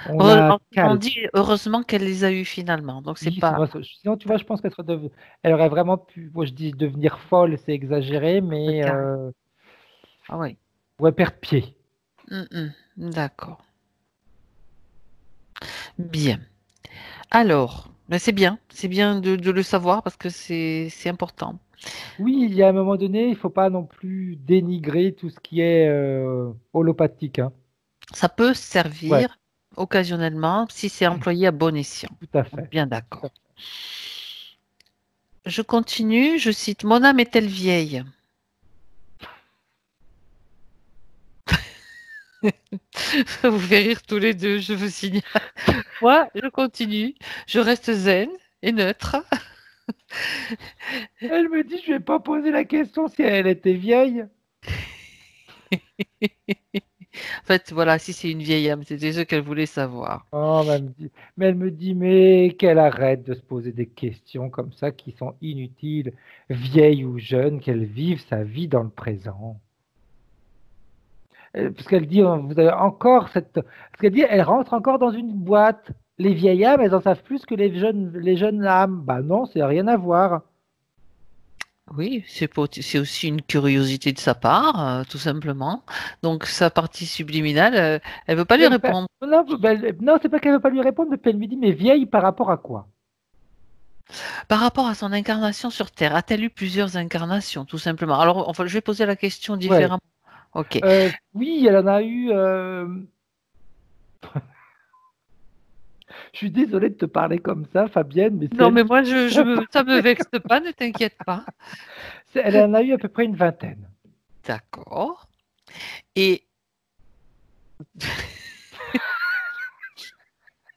On la On calme. dit heureusement qu'elle les a eus finalement. Donc c'est Oui, pas. sinon, tu vois, je pense elle aurait vraiment pu. Moi, je dis devenir folle, c'est exagéré, Le mais carré. Ah oui. ouais, perdre pied. Mm, mm. D'accord. Bien. Alors, ben c'est bien de le savoir parce que c'est important. Oui, il y a un moment donné, il faut pas non plus dénigrer tout ce qui est holopathique, hein. Ça peut Ouais, servir occasionnellement si c'est employé à bon escient. tout à On est fait. bien Tout à d'accord. fait. Je continue, je cite, Mon âme est-elle vieille? Vous faites rire tous les deux, je vous signale. Moi, je continue, je reste zen et neutre. Elle me dit, je vais pas poser la question si elle était vieille. En fait, voilà, si c'est une vieille âme, c'était ce qu'elle voulait savoir. Oh, mais elle me dit, mais qu'elle arrête de se poser des questions comme ça qui sont inutiles, vieille ou jeune, qu'elle vive sa vie dans le présent. Parce qu'elle dit, vous avez encore cette. Parce qu'elle dit, elle rentre encore dans une boîte. Les vieilles âmes, elles en savent plus que les jeunes âmes. Bah non, c'est rien à voir. Oui, c'est aussi une curiosité de sa part, tout simplement. Donc, sa partie subliminale, elle veut pas lui répondre. Non, non, c'est pas qu'elle veut pas lui répondre, mais puis elle me dit, mais vieille par rapport à quoi? Par rapport à son incarnation sur Terre, a-t-elle eu plusieurs incarnations, tout simplement? Alors, enfin, je vais poser la question Ouais. différemment. Ok. Oui, elle en a eu. Je suis désolé de te parler comme ça, Fabienne, mais Non, mais moi, ça me vexe pas, ne t'inquiète pas. elle en a eu à peu près une vingtaine. D'accord. Et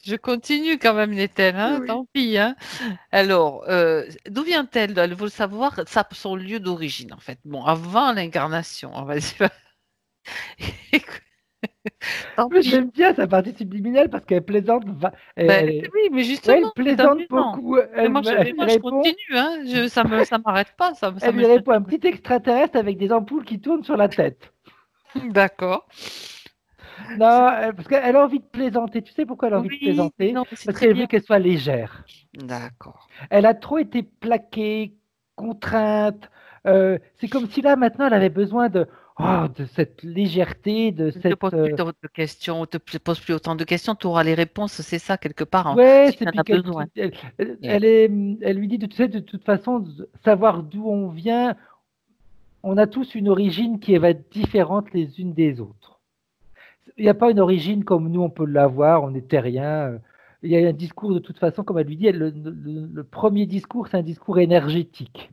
je continue quand même, Nethel, hein, Oui. tant pis, hein. Alors, d'où vient-elle? Il faut le savoir, son lieu d'origine, en fait. Bon, avant l'incarnation, on va dire. Tant Mais pis. j'aime bien sa partie subliminale parce qu'elle plaisante. Ben, oui, mais Ouais, justement, elle c'est plaisante amusant. beaucoup. Mais Elle, moi, elle lui je répond, continue, hein. Ça m'arrête pas, ça elle me lui gêne répond un pas. petit extraterrestre avec des ampoules qui tournent sur la tête. D'accord. Non, parce qu'elle a envie de plaisanter. Tu sais pourquoi elle a envie de Oui, plaisanter? non, mais c'est Parce très qu'elle veut bien. qu'elle soit légère. D'accord. Elle a trop été plaquée, contrainte. C'est comme si là, maintenant, elle avait besoin de cette légèreté, de Ne te cette. pose plus de questions, te pose plus autant de questions, tu auras les réponses, c'est ça quelque part, hein, Ouais, si tu c'est en puis as besoin. Yeah. elle lui dit, tu sais, de toute façon, savoir d'où on vient, on a tous une origine qui va être différente les unes des autres. Il n'y a pas une origine comme nous, on peut l'avoir, on est terrien. Il y a un discours de toute façon, comme elle lui dit, le premier discours, c'est un discours énergétique.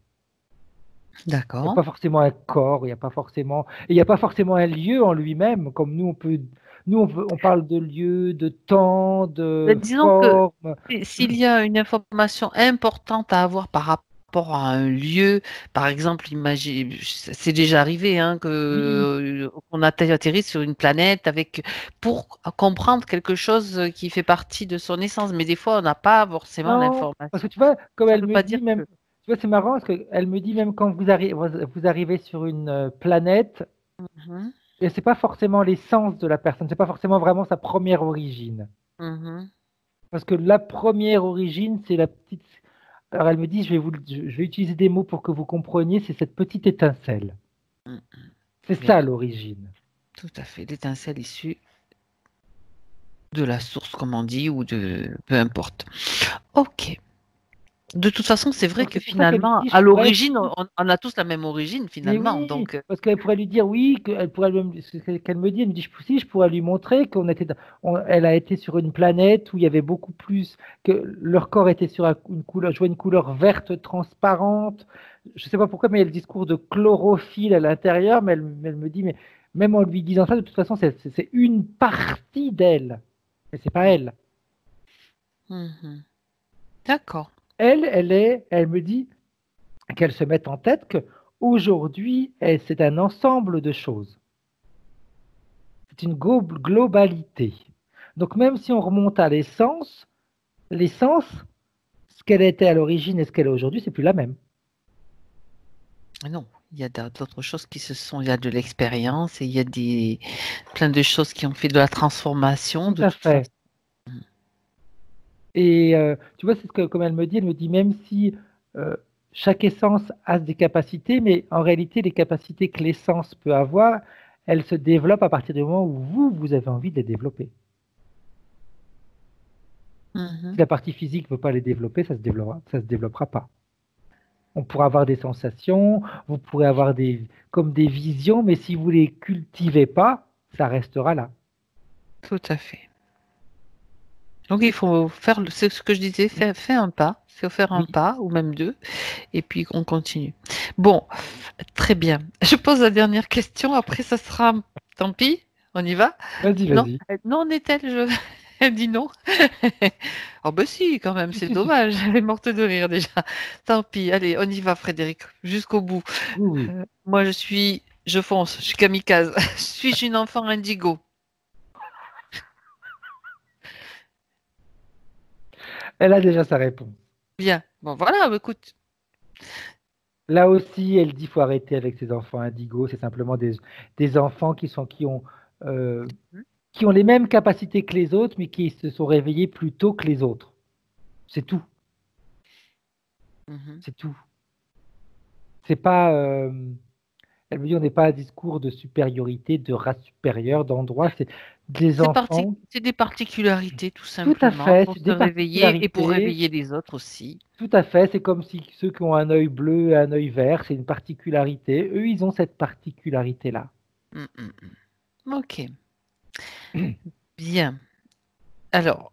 Il n'y a D'accord. pas forcément un corps, il n'y a pas forcément un lieu en lui-même, comme on parle de lieu, de temps, de Disons que forme. s'il y a une information importante à avoir par rapport à un lieu, par exemple, imagine, c'est déjà arrivé hein, Oui, qu'on atterrisse sur une planète pour comprendre quelque chose qui fait partie de son essence, mais des fois, on n'a pas forcément non, parce que l'information. tu vois, comme Ça elle ne veut me pas dit dire même, que. tu vois, c'est marrant parce qu'elle me dit même quand vous arrivez sur une planète, Mhm, et c'est pas forcément l'essence de la personne, c'est pas forcément vraiment sa première origine. mhm, Parce que la première origine, c'est la petite. Alors elle me dit, je vais utiliser des mots pour que vous compreniez, c'est cette petite étincelle. mhm. C'est Bien, ça l'origine. tout à fait. L'étincelle issue de la source, comme on dit, ou de peu importe. Ok. De toute façon, c'est vrai Donc que c'est pour ça qu'elle lui finalement, dit, je à pourrais. l'origine, on a tous la même origine Mais finalement. oui, Donc, parce qu'elle pourrait lui dire oui, c'est ce qu'elle me dit, elle me dit si je pourrais lui montrer elle a été sur une planète où il y avait beaucoup plus, que leur corps était sur une couleur, jouait une couleur verte transparente. Je ne sais pas pourquoi, mais il y a le discours de chlorophylle à l'intérieur, mais elle me dit, mais même en lui disant ça, de toute façon, c'est une partie d'elle, mais c'est pas elle. mhm. D'accord. Elle me dit qu'elle se mette en tête que aujourd'hui, c'est un ensemble de choses. C'est une globalité. Donc même si on remonte à l'essence, ce qu'elle était à l'origine et ce qu'elle est aujourd'hui, c'est plus la même. Non, il y a d'autres choses il y a de l'expérience et il y a plein de choses qui ont fait de la transformation Tout de à toute façon. fait. Et tu vois, c'est ce que, comme elle me dit, même si euh, chaque essence a des capacités, mais en réalité, les capacités que l'essence peut avoir, elles se développent à partir du moment où vous avez envie de les développer. Si Mhm. la partie physique ne veut pas les développer, ça se développera pas. On pourra avoir des sensations, vous pourrez avoir comme des visions, mais si vous les cultivez pas, ça restera là. Tout à fait. Donc il faut faire, c'est ce que je disais, fais un pas, il faut faire un Oui, pas ou même deux, et puis on continue. Bon, très bien. Je pose la dernière question, après ça sera, tant pis, on y va? vas-y, Non, vas-y. non, N'est-elle, elle dit non. Oh ben si, quand même, Si, c'est si, si. dommage, elle est morte de rire déjà. Tant pis, allez, on y va, Frédéric, jusqu'au bout. Oui, oui. Moi, je fonce, je suis kamikaze. Suis-je une enfant indigo? Elle a déjà sa réponse. Bien. Bon, voilà, bah, écoute. Là aussi, elle dit qu'il faut arrêter avec ces enfants indigos. C'est simplement des enfants euh, qui ont les mêmes capacités que les autres, mais qui se sont réveillés plus tôt que les autres. C'est tout. Mhm. C'est tout. C'est pas. Elle me dit on n'est pas à un discours de supériorité, de race supérieure, d'endroit. C'est des enfants. C'est des particularités, tout Tout à simplement, fait. pour C'est se des réveiller et pour particularités. réveiller les autres aussi. Tout à fait. C'est comme si ceux qui ont un œil bleu et un œil vert, c'est une particularité. Eux, ils ont cette particularité-là. Mm, mm, mm. Ok, bien. Alors,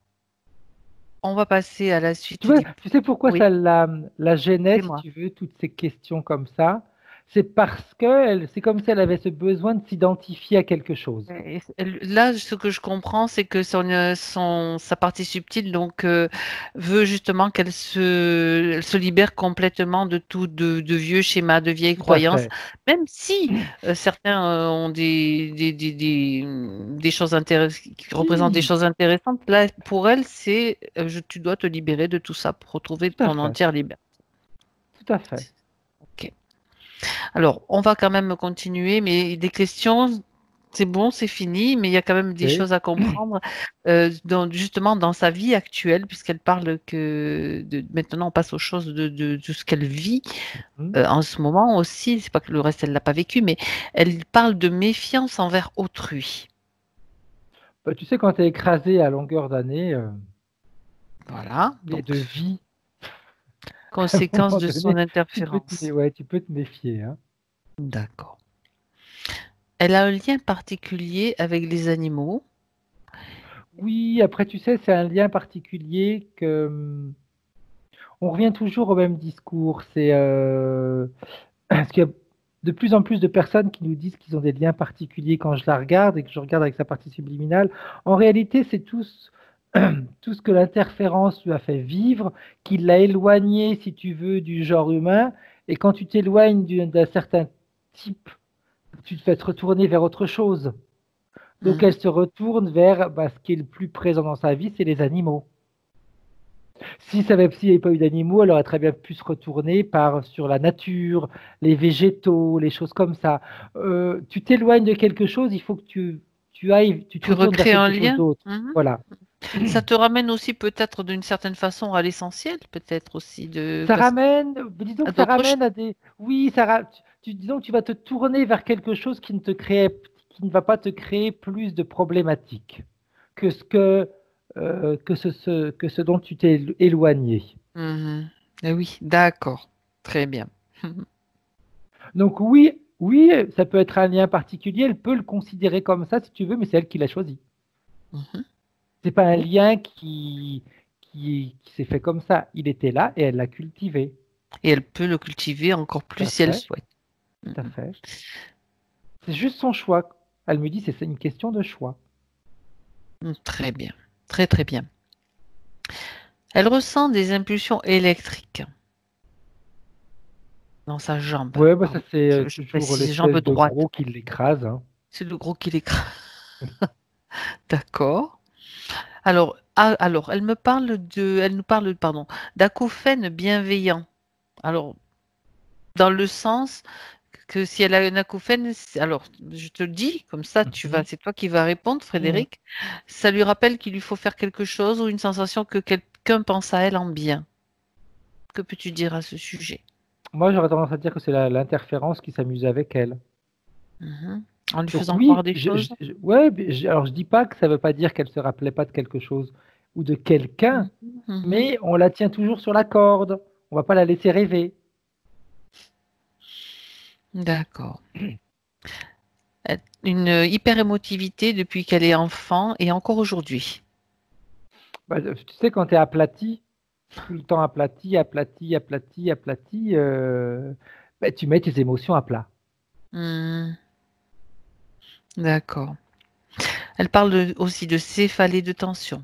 on va passer à la Tu suite vois, du... tu sais pourquoi Oui, ça la gênait, si dis-moi. tu veux, toutes ces questions comme ça? C'est parce que c'est comme si elle avait ce besoin de s'identifier à quelque chose. Là, ce que je comprends, c'est que sa partie subtile donc veut justement elle se libère complètement de tout, de vieux schémas, de vieilles Tout à croyances, fait. même si certains ont des choses intéressantes, qui représentent des Si, choses intéressantes. Là, pour elle, c'est tu dois te libérer de tout ça pour retrouver tout à ton fait. entière liberté. Tout à fait. Ok. Alors, on va quand même continuer, mais des questions, c'est bon, c'est fini, mais il y a quand même des Ok. choses à comprendre, justement dans sa vie actuelle, puisqu'elle parle maintenant on passe aux choses de ce qu'elle vit Hmm. en ce moment aussi. C'est pas que le reste elle l'a pas vécu, mais elle parle de méfiance envers autrui. Bah, tu sais, quand tu es écrasé à longueur d'année Voilà, et donc de vie, à un conséquence moment de son donné, interférence. ouais, tu peux te méfier, hein. D'accord. Elle a un lien particulier avec les animaux. Oui, après, tu sais, c'est un lien particulier que on revient toujours au même discours. C'est parce qu'il y a de plus en plus de personnes qui nous disent qu'ils ont des liens particuliers quand je la regarde et que je regarde avec sa partie subliminale. En réalité, c'est tout ce que l'interférence lui a fait vivre, qui l'a éloigné, si tu veux, du genre humain. Et quand tu t'éloignes d'un certain type, tu te fais te retourner vers autre chose. Donc Mhm. elle se retourne vers ce qui est le plus présent dans sa vie, c'est les animaux. S'il n'y avait pas eu d'animaux, elle aurait très bien pu se retourner sur la nature, les végétaux, les choses comme ça. Tu t'éloignes de quelque chose, il faut que tu te Tu retournes vers recrées un quelque chose lien. d'autre. Mhm. Voilà. Ça te ramène aussi peut-être d'une certaine façon à l'essentiel, peut-être aussi Ça ramène, disons à que ça d'autres choses. ramène à des. Oui, disons que tu vas te tourner vers quelque chose qui ne va pas te créer plus de problématiques que que ce dont tu t'es éloigné. Mhm. Eh oui, d'accord. Très bien. Donc oui, oui, ça peut être un lien particulier, elle peut le considérer comme ça si tu veux, mais c'est elle qui l'a choisi. Mhm. C'est pas un Oui. lien qui s'est fait comme ça. Il était là et elle l'a cultivé. Et elle peut le cultiver encore Tout plus à si elle fait, souhaite. tout à Mhm. fait. C'est juste son choix. Elle me dit c'est une question de choix. Très bien. Très très bien. Elle ressent des impulsions électriques dans sa jambe. Ouais, bah ça Pardon. c'est Je toujours précise jambe l'espèce de droite. gros qui l'écrase, hein. C'est le gros qui l'écrase. D'accord. Alors, elle nous parle, pardon, d'acouphènes bienveillants. Alors, dans le sens que si elle a un acouphène, alors je te le dis, comme ça Mhm. c'est toi qui vas répondre, Mhm. Frédéric. Ça lui rappelle qu'il lui faut faire quelque chose ou une sensation que quelqu'un pense à elle en bien. Que peux-tu dire à ce sujet? Moi j'aurais tendance à dire que c'est l'interférence qui s'amuse avec elle. Mhm. En lui Donc faisant croire oui, des choses? ouais, mais alors je dis pas que ça veut pas dire qu'elle se rappelait pas de quelque chose ou de quelqu'un, Mhm, mhm. mais on la tient toujours sur la corde. On va pas la laisser rêver. D'accord. Une hyper-émotivité depuis qu'elle est enfant et encore aujourd'hui. Bah, tu sais, quand tu es aplati, tout le temps aplati, aplati, aplati, aplati, bah, tu mets tes émotions à plat. Hmm, d'accord. Elle parle aussi de céphalée de tension.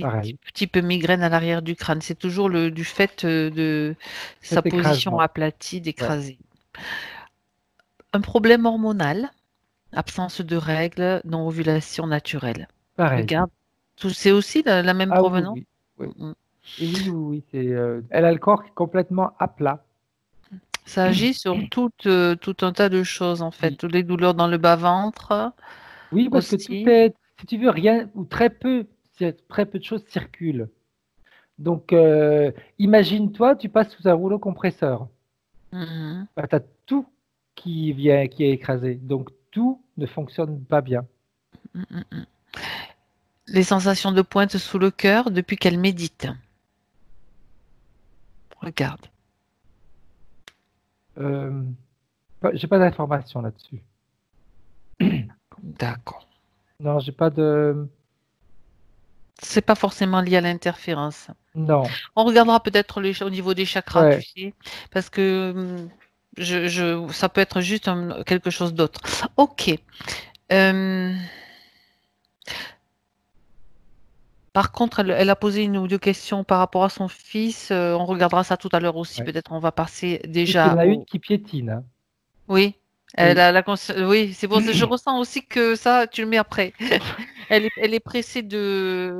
Pareil, Petit peu migraine à l'arrière du crâne. C'est toujours du fait de sa cet position écrasement. aplatie Ouais, d'écraser. Un problème hormonal, absence de règles, non-ovulation naturelle. pareil. Regarde, c'est aussi la même Ah oui, provenance. oui, oui. Mm, mm. Et oui, oui, oui, elle a le corps complètement à plat. Ça agit sur tout un tas de choses en fait. Oui, Toutes les douleurs dans le bas-ventre oui, parce que tout aussi. est, si tu veux, rien ou très peu de choses circulent. Donc, imagine-toi, tu passes sous un rouleau compresseur. Mhm, Bah, tu as tout qui est écrasé. Donc, tout ne fonctionne pas bien. mm, mm, mm. Les sensations de pointe sous le cœur depuis qu'elle médite. Regarde. Euh, j'ai pas d'informations là-dessus. D'accord. Non, j'ai pas de... C'est pas forcément lié à l'interférence. Non. On regardera peut-être au niveau des chakras, tu Ouais. sais, parce que ça peut être juste quelque chose d'autre. Ok. Euh, Par contre, elle a posé une ou deux questions par rapport à son fils. On regardera ça tout à l'heure aussi. Ouais. Peut-être on va passer Et qu'il y en déjà a une au. qui piétine, hein. Oui. Elle Oui. a oui, c'est bon. Je ressens aussi que ça, tu le mets après. Elle est pressée de,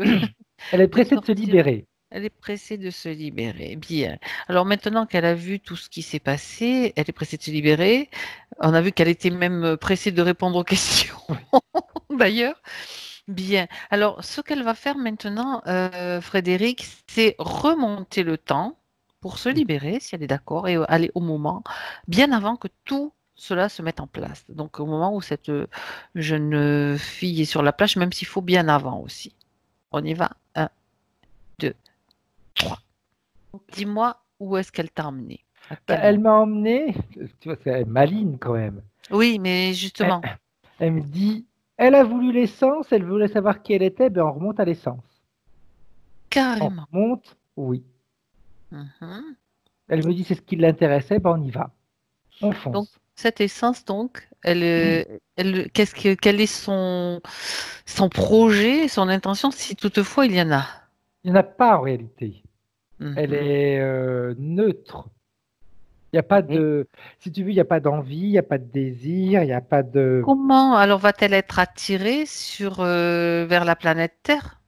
Elle est de pressée de se sortir. libérer. Elle est pressée de se libérer. Bien. Alors maintenant qu'elle a vu tout ce qui s'est passé, elle est pressée de se libérer. On a vu qu'elle était même pressée de répondre aux questions, d'ailleurs. Bien. Alors, ce qu'elle va faire maintenant, Frédéric, c'est remonter le temps pour se libérer, si elle est d'accord, et aller au moment, bien avant que tout cela se mette en place. Donc, au moment où cette jeune fille est sur la plage, même s'il faut bien avant aussi. On y va. Un, 2, 3. Dis-moi où est-ce qu'elle t'a emmené? À Bah, quel elle moment? m'a emmené, tu vois, c'est maligne quand même. Oui, mais Elle, justement, elle me dit, elle a voulu l'essence, elle voulait savoir qui elle était, ben on remonte à l'essence. On carrément. remonte, oui. Mhm. Elle me dit c'est ce qui l'intéressait, ben on y va. On Donc, fonce. cette essence, donc, quel est son projet, son intention, si toutefois il y en a? Il n'y en a pas en réalité. Elle Mhm. est neutre. Il n'y a pas Ok. de, si tu veux, il n'y a pas d'envie, il n'y a pas de désir, il n'y a pas de. Comment alors va-t-elle être attirée vers la planète Terre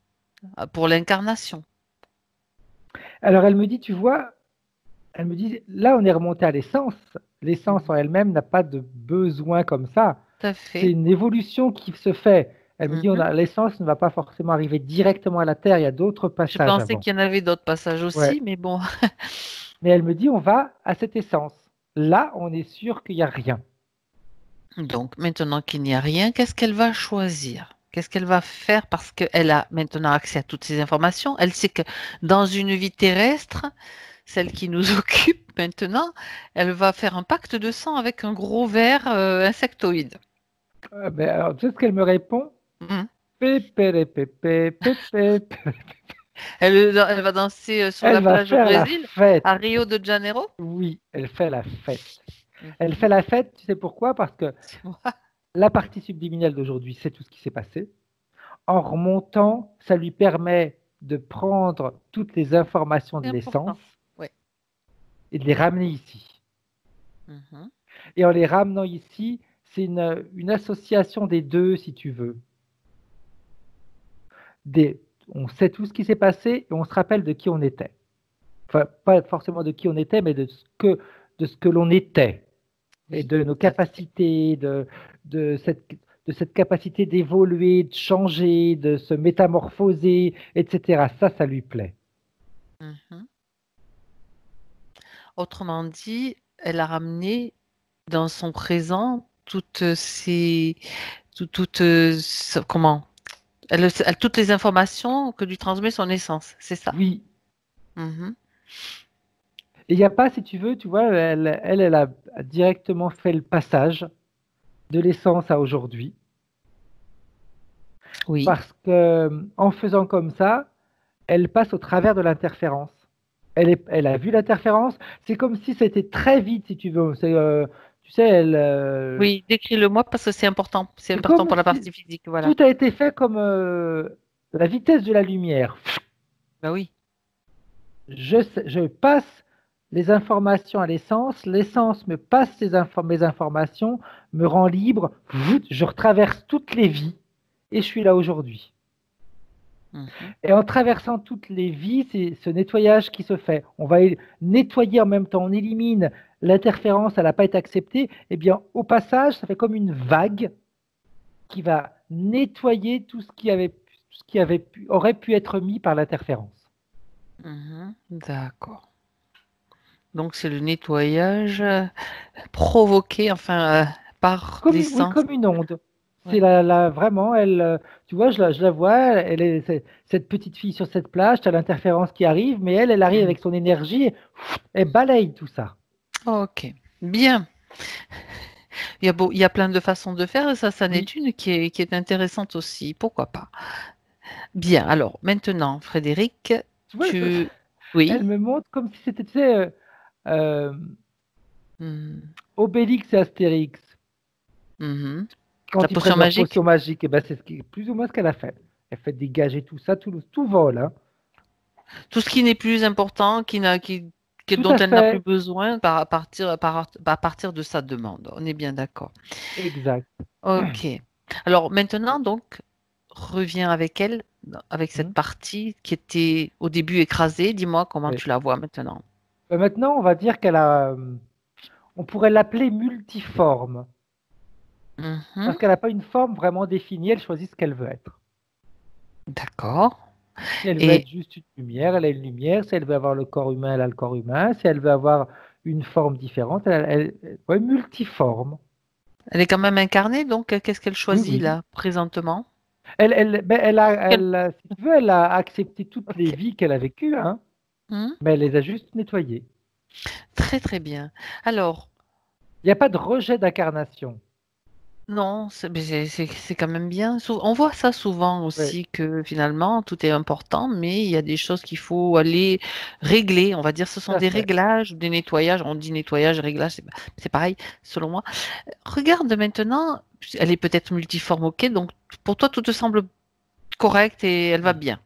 pour l'incarnation? Alors elle me dit, tu vois, elle me dit, là on est remonté à l'essence. L'essence en Mhm. elle-même n'a pas de besoin comme ça. Tout à C'est fait. une évolution qui se fait. Elle me dit, Mhm. l'essence ne va pas forcément arriver directement à la Terre, il y a d'autres Je passages pensais avant. qu'il y en avait d'autres passages Ouais. aussi, mais bon. Mais elle me dit, on va à cette essence. Là, on est sûr qu'il n'y a rien. Donc, maintenant qu'il n'y a rien, qu'est-ce qu'elle va choisir? Qu'est-ce qu'elle va faire parce qu'elle a maintenant accès à toutes ces informations? Elle sait que dans une vie terrestre, celle qui nous occupe maintenant, elle va faire un pacte de sang avec un gros ver insectoïde. Ben, alors, tu sais ce qu'elle me répond? Mhm. Pépéré, pépé, pépé, pépé. Elle va danser sur Elle la va plage au faire la Brésil, fête. à Rio de Janeiro. Oui, elle fait la fête. Elle fait Mhm. la fête, tu sais pourquoi? Parce que Tu vois, la partie subliminale d'aujourd'hui, c'est tout ce qui s'est passé. En remontant, ça lui permet de prendre toutes les informations c'est de l'essence important. Ouais. et de les ramener ici. Mhm. Et en les ramenant ici, c'est une association des deux, si tu veux. On sait tout ce qui s'est passé et on se rappelle de qui on était. Enfin, pas forcément de qui on était, mais de ce que l'on était et Oui, de nos tout à fait. capacités, de cette, de cette capacité d'évoluer, de changer, de se métamorphoser, etc. Ça lui plaît. Mhm. Autrement dit, elle a ramené dans son présent comment? Toutes les informations que lui transmet son essence, c'est ça. Oui. Mhm. Et il n'y a pas, si tu veux, tu vois, elle a directement fait le passage de l'essence à aujourd'hui. Oui, Parce que en faisant comme ça, elle passe au travers de l'interférence. Elle a vu l'interférence. C'est comme si c'était très vite, si tu veux. Tu sais, oui, décris-le-moi parce que c'est c'est important comme pour la si partie physique, voilà. tout a été fait comme la vitesse de la lumière. Bah oui. Je passe les informations à l'essence, l'essence me passe mes informations, me rend libre, je retraverse toutes les vies et je suis là aujourd'hui. Mhm. Et en traversant toutes les vies, c'est ce nettoyage qui se fait. On va nettoyer en même temps, on élimine l'interférence, elle n'a pas été acceptée. Eh bien, au passage, ça fait comme une vague qui va nettoyer tout ce qui aurait pu être mis par l'interférence. Mhm. D'accord. Donc c'est le nettoyage provoqué, enfin, par Oui, l'essence. comme une onde. C'est Ouais. vraiment, elle, tu vois, je la vois, cette petite fille sur cette plage, tu as l'interférence qui arrive, mais elle arrive Mhm. avec son énergie, et elle balaye tout ça. Ok, bien. Il y a plein de façons de faire et ça n'est Oui. une qui est intéressante aussi. Pourquoi pas? Bien, alors maintenant, Frédéric, Tu vois, tu... elle Oui. me montre comme si c'était, tu sais, euh, Mhm. Obélix et Astérix, Mhm. La quand ils potion prennent leur magique? potion magique. Et ben, c'est plus ou moins ce qu'elle a fait. Elle fait dégager tout ça, tout vole, hein. Tout ce qui n'est plus important, Tout dont à elle n'a plus fait besoin à partir de sa demande. On est bien d'accord. exact. Ok. Alors maintenant, donc, reviens avec elle, avec cette Mhm. partie qui était au début écrasée. Dis-moi comment Oui. tu la vois maintenant. Maintenant, on va dire qu'elle a, on pourrait l'appeler multiforme, Mhm. parce qu'elle n'a pas une forme vraiment définie, elle choisit ce qu'elle veut être. D'accord. Si elle veut Et être juste une lumière, elle a une lumière. Si elle veut avoir le corps humain, elle a le corps humain. Si elle veut avoir une forme différente, ouais, multiforme. elle est quand même incarnée, donc qu'est-ce qu'elle Oui, choisit oui. là, présentement? Elle Quel- si tu veux, elle a accepté toutes les Ok. vies qu'elle a vécues, hein, Hmm. mais elle les a juste nettoyées. Très très bien. Alors, Il n'y a pas de rejet d'incarnation. non, mais c'est quand même bien. On voit ça souvent Ouais, aussi que finalement tout est important, mais il y a des choses qu'il faut aller régler. On va dire ce tout sont à des fait. réglages ou des nettoyages. On dit nettoyage, réglage, c'est pareil selon moi. Regarde maintenant, elle est peut-être multiforme, ok, donc pour toi tout te semble correct et elle va Oui, bien.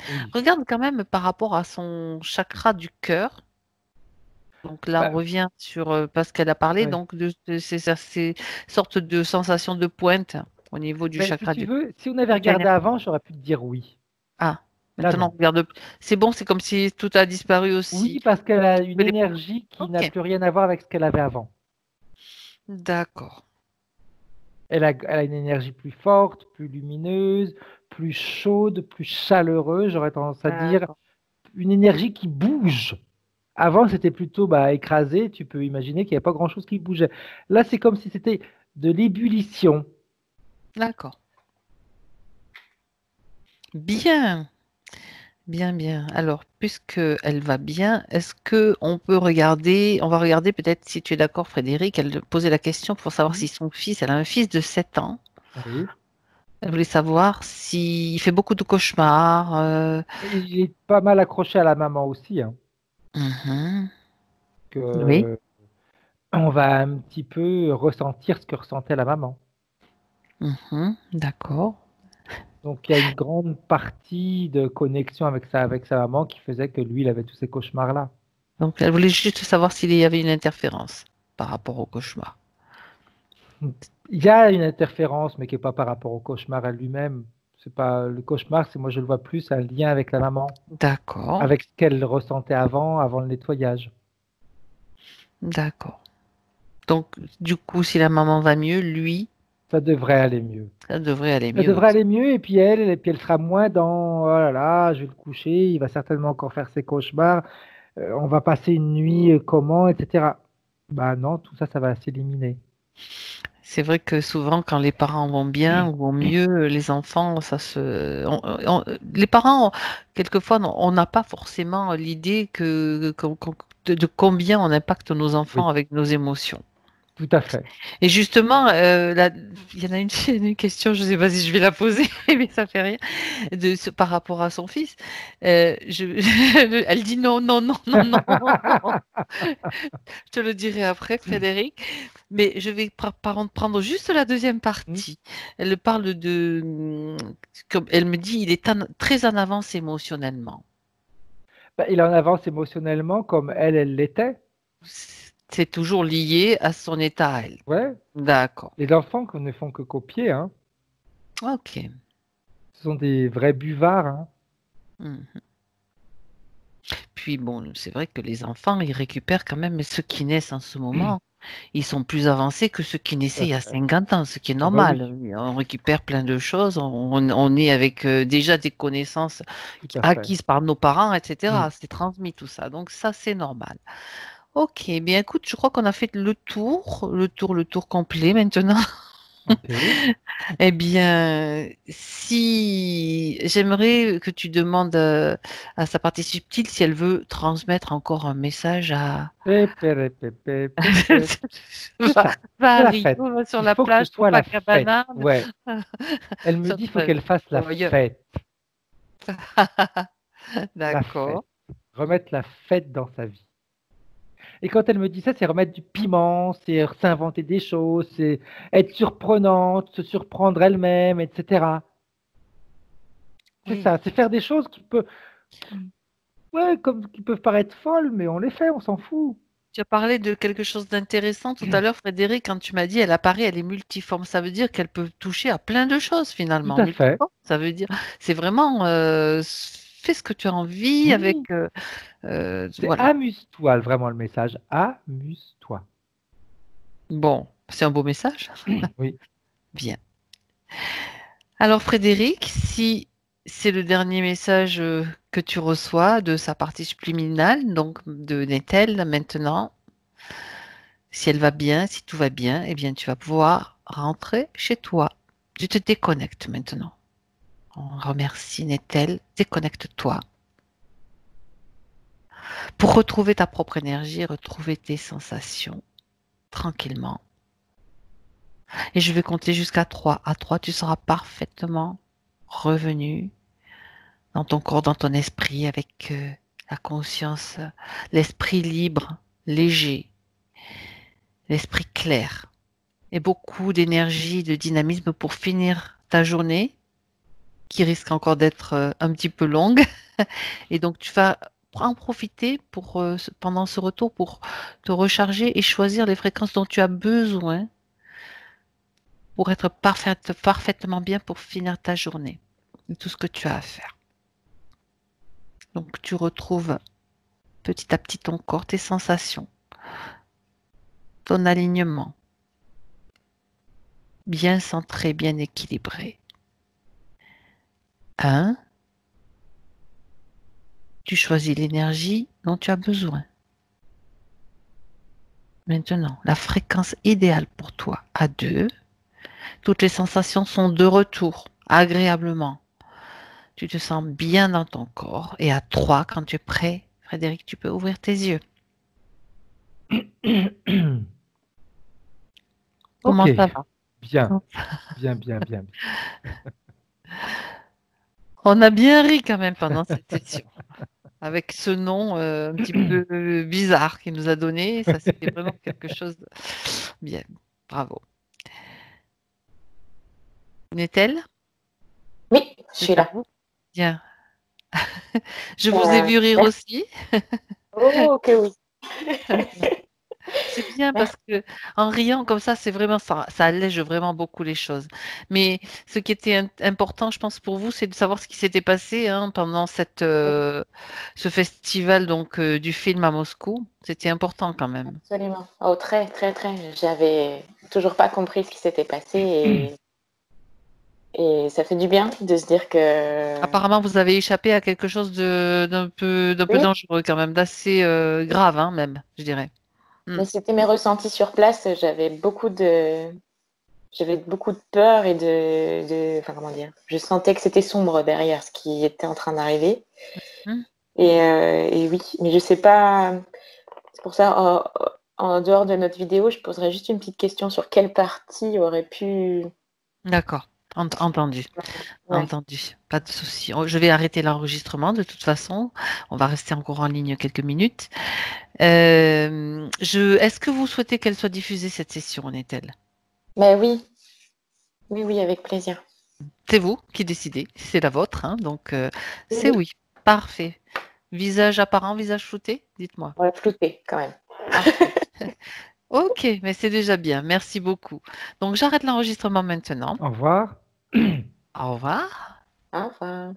oui. Regarde quand même par rapport à son chakra du cœur. Donc là, on Bah, revient sur parce qu'elle a parlé ouais. donc de ces sortes de sensations de pointe au niveau du Mais si chakra tu du veux, si on avait cœur. regardé avant, j'aurais pu te dire oui. Ah, Là, maintenant non. regarde. C'est bon, c'est comme si tout a disparu aussi. Oui, parce qu'elle a Tu une peux les- énergie qui n'a Ok, plus rien à voir avec ce qu'elle avait avant. d'accord, Elle a une énergie plus forte, plus lumineuse, plus chaude, plus chaleureuse, j'aurais tendance à dire. d'accord. Une énergie qui bouge. Avant, c'était plutôt écrasé. Tu peux imaginer qu'il n'y avait pas grand-chose qui bougeait. Là, c'est comme si c'était de l'ébullition. D'accord. Bien, bien, bien. Alors, puisque elle va bien, est-ce que on va regarder peut-être si tu es d'accord, Frédéric, elle posait la question pour savoir Hmm. si son fils, elle a un fils de 7 ans. Oui. Elle voulait savoir s'il fait beaucoup de cauchemars. Il est pas mal accroché à la maman aussi, hein, Mhm. Oui. que on va un petit peu ressentir ce que ressentait la maman. Mhm. D'accord. Donc, il y a une grande partie de connexion avec sa maman qui faisait que lui, il avait tous ces cauchemars-là. Donc, elle voulait juste savoir s'il y avait une interférence par rapport au cauchemar. Il y a une interférence, mais qui n'est pas par rapport au cauchemar à lui-même. C'est pas le cauchemar, c'est moi je le vois plus un lien avec la maman, D'accord. avec ce qu'elle ressentait avant le nettoyage. D'accord. Donc, du coup, si la maman va mieux, lui, Ça devrait aller mieux. ça devrait aller Ça mieux devrait aussi. aller mieux, et puis elle sera moins dans oh là là, je vais le coucher, il va certainement encore faire ses cauchemars, on va passer une nuit comment, etc. Bah non, tout ça, ça va s'éliminer. C'est vrai que souvent, quand les parents vont bien ou vont mieux, les enfants, les parents, quelquefois, on n'a pas forcément l'idée de combien on impacte nos enfants Oui, avec nos émotions. tout à fait. Et justement, il y en a une question, je ne sais pas si je vais la poser, mais ça fait rien, par rapport à son fils. Elle dit non, non, non, non, non. Je te le dirai après, Frédéric. Mais je vais prendre juste la deuxième Hmm. partie. Elle parle comme elle me dit, il est très en avance émotionnellement. Bah, il en avance émotionnellement comme elle l'était. C'est toujours lié à son état à elle. Ouais, D'accord. les enfants ne font que copier, hein. Ok. Ce sont des vrais buvards, hein. Hmm. Puis bon, c'est vrai que les enfants, ils récupèrent quand même ceux qui naissent en ce moment. Ils sont plus avancés que ceux qui Tout naissaient à il y a fait. 50 ans, ce qui est Ah bah oui, normal. On récupère plein de choses. On est avec déjà des connaissances tout à fait. acquises par nos parents, Hmm. etc. C'est transmis tout ça. Donc ça, c'est normal. Ok, bien écoute, je crois qu'on a fait le tour complet maintenant. Ok. Eh bien, si j'aimerais que tu demandes à sa partie subtile si elle veut transmettre encore un message à Pépé, pépé, pépé. C'est va, ça. va C'est à la fête. Rio, va sur Il la faut que ce plage soit la fête. Copacabana, Ouais. Elle me dit il faut qu'elle fasse la ou ailleurs. fête. La fête. D'accord. Remettre la fête dans sa vie. Et quand elle me dit ça, c'est remettre du piment, c'est s'inventer des choses, c'est être surprenante, se surprendre elle-même, etc. C'est Oui. ça, c'est faire des choses ouais, comme, qui peuvent paraître folles, mais on les fait, on s'en fout. Tu as parlé de quelque chose d'intéressant tout à l'heure, Frédéric, quand tu m'as dit elle apparaît, elle est multiforme. Ça veut dire qu'elle peut toucher à plein de choses Tout finalement. à fait. Multiforme, ça veut dire c'est vraiment fais ce que tu as envie avec. Oui, c'est Voilà. amuse-toi, vraiment le message. Amuse-toi. Bon, c'est un beau message. Oui. Bien. Alors Frédéric, si c'est le dernier message que tu reçois de sa partie subliminale, donc de Nethel maintenant, si elle va bien, si tout va bien, eh bien tu vas pouvoir rentrer chez toi. Tu te déconnectes maintenant. On remercie Nethel, déconnecte-toi pour retrouver ta propre énergie, retrouver tes sensations tranquillement. Et je vais compter jusqu'à 3. À 3, tu seras parfaitement revenu dans ton corps, dans ton esprit, avec la conscience, l'esprit libre, léger, l'esprit clair, et beaucoup d'énergie, de dynamisme pour finir ta journée, qui risque encore d'être un petit peu longue. Et donc, tu vas en profiter pour, pendant ce retour pour te recharger et choisir les fréquences dont tu as besoin pour être parfaitement bien pour finir ta journée et tout ce que tu as à faire. Donc, tu retrouves petit à petit ton corps, tes sensations, ton alignement, bien centré, bien équilibré. 1. Tu choisis l'énergie dont tu as besoin. Maintenant, la fréquence idéale pour toi. À 2. Toutes les sensations sont de retour, agréablement. Tu te sens bien dans ton corps. Et à 3, quand tu es prêt, Frédéric, tu peux ouvrir tes yeux. Ok, Comment ça va? bien, bien, bien, bien, bien. On a bien ri quand même pendant cette session. Avec ce nom un petit peu bizarre qu'il nous a donné. Ça, c'était vraiment quelque chose de bien. Bravo. N'est-elle? Oui, je suis C'est à là. vous? Bien. Je vous ai vu rire Merci. aussi. Oh, ok, oui. C'est bien parce Merci. que en riant comme ça, c'est vraiment ça allège vraiment beaucoup les choses. Mais ce qui était important, je pense pour vous, c'est de savoir ce qui s'était passé hein, pendant ce festival donc du film à Moscou. C'était important quand même. Absolument. Oh, très, très, très. J'avais toujours pas compris ce qui s'était passé et ça fait du bien de se dire que Apparemment, vous avez échappé à quelque chose d'un peu oui, dangereux quand même, d'assez grave hein, même, je dirais. Mm. mais c'était mes ressentis sur place. J'avais beaucoup de peur et enfin, comment dire, je sentais que c'était sombre derrière ce qui était en train d'arriver. Mm. Et oui, mais je sais pas. C'est pour ça, en dehors de notre vidéo, je poserai juste une petite question sur quelle partie aurait pu. D'accord, entendu. Ouais. Entendu, pas de souci. Je vais arrêter l'enregistrement de toute façon. On va rester encore en ligne quelques minutes. Est-ce que vous souhaitez qu'elle soit diffusée cette session, est-elle? Mais oui, oui, oui, avec plaisir. C'est vous qui décidez, c'est la vôtre, hein, donc Oui, c'est oui. oui. Parfait. Visage apparent, visage flouté, dites-moi. Ouais, flouté quand même. Parfait. Ok, mais c'est déjà bien. Merci beaucoup. Donc j'arrête l'enregistrement maintenant. Au revoir. Au revoir. Au revoir.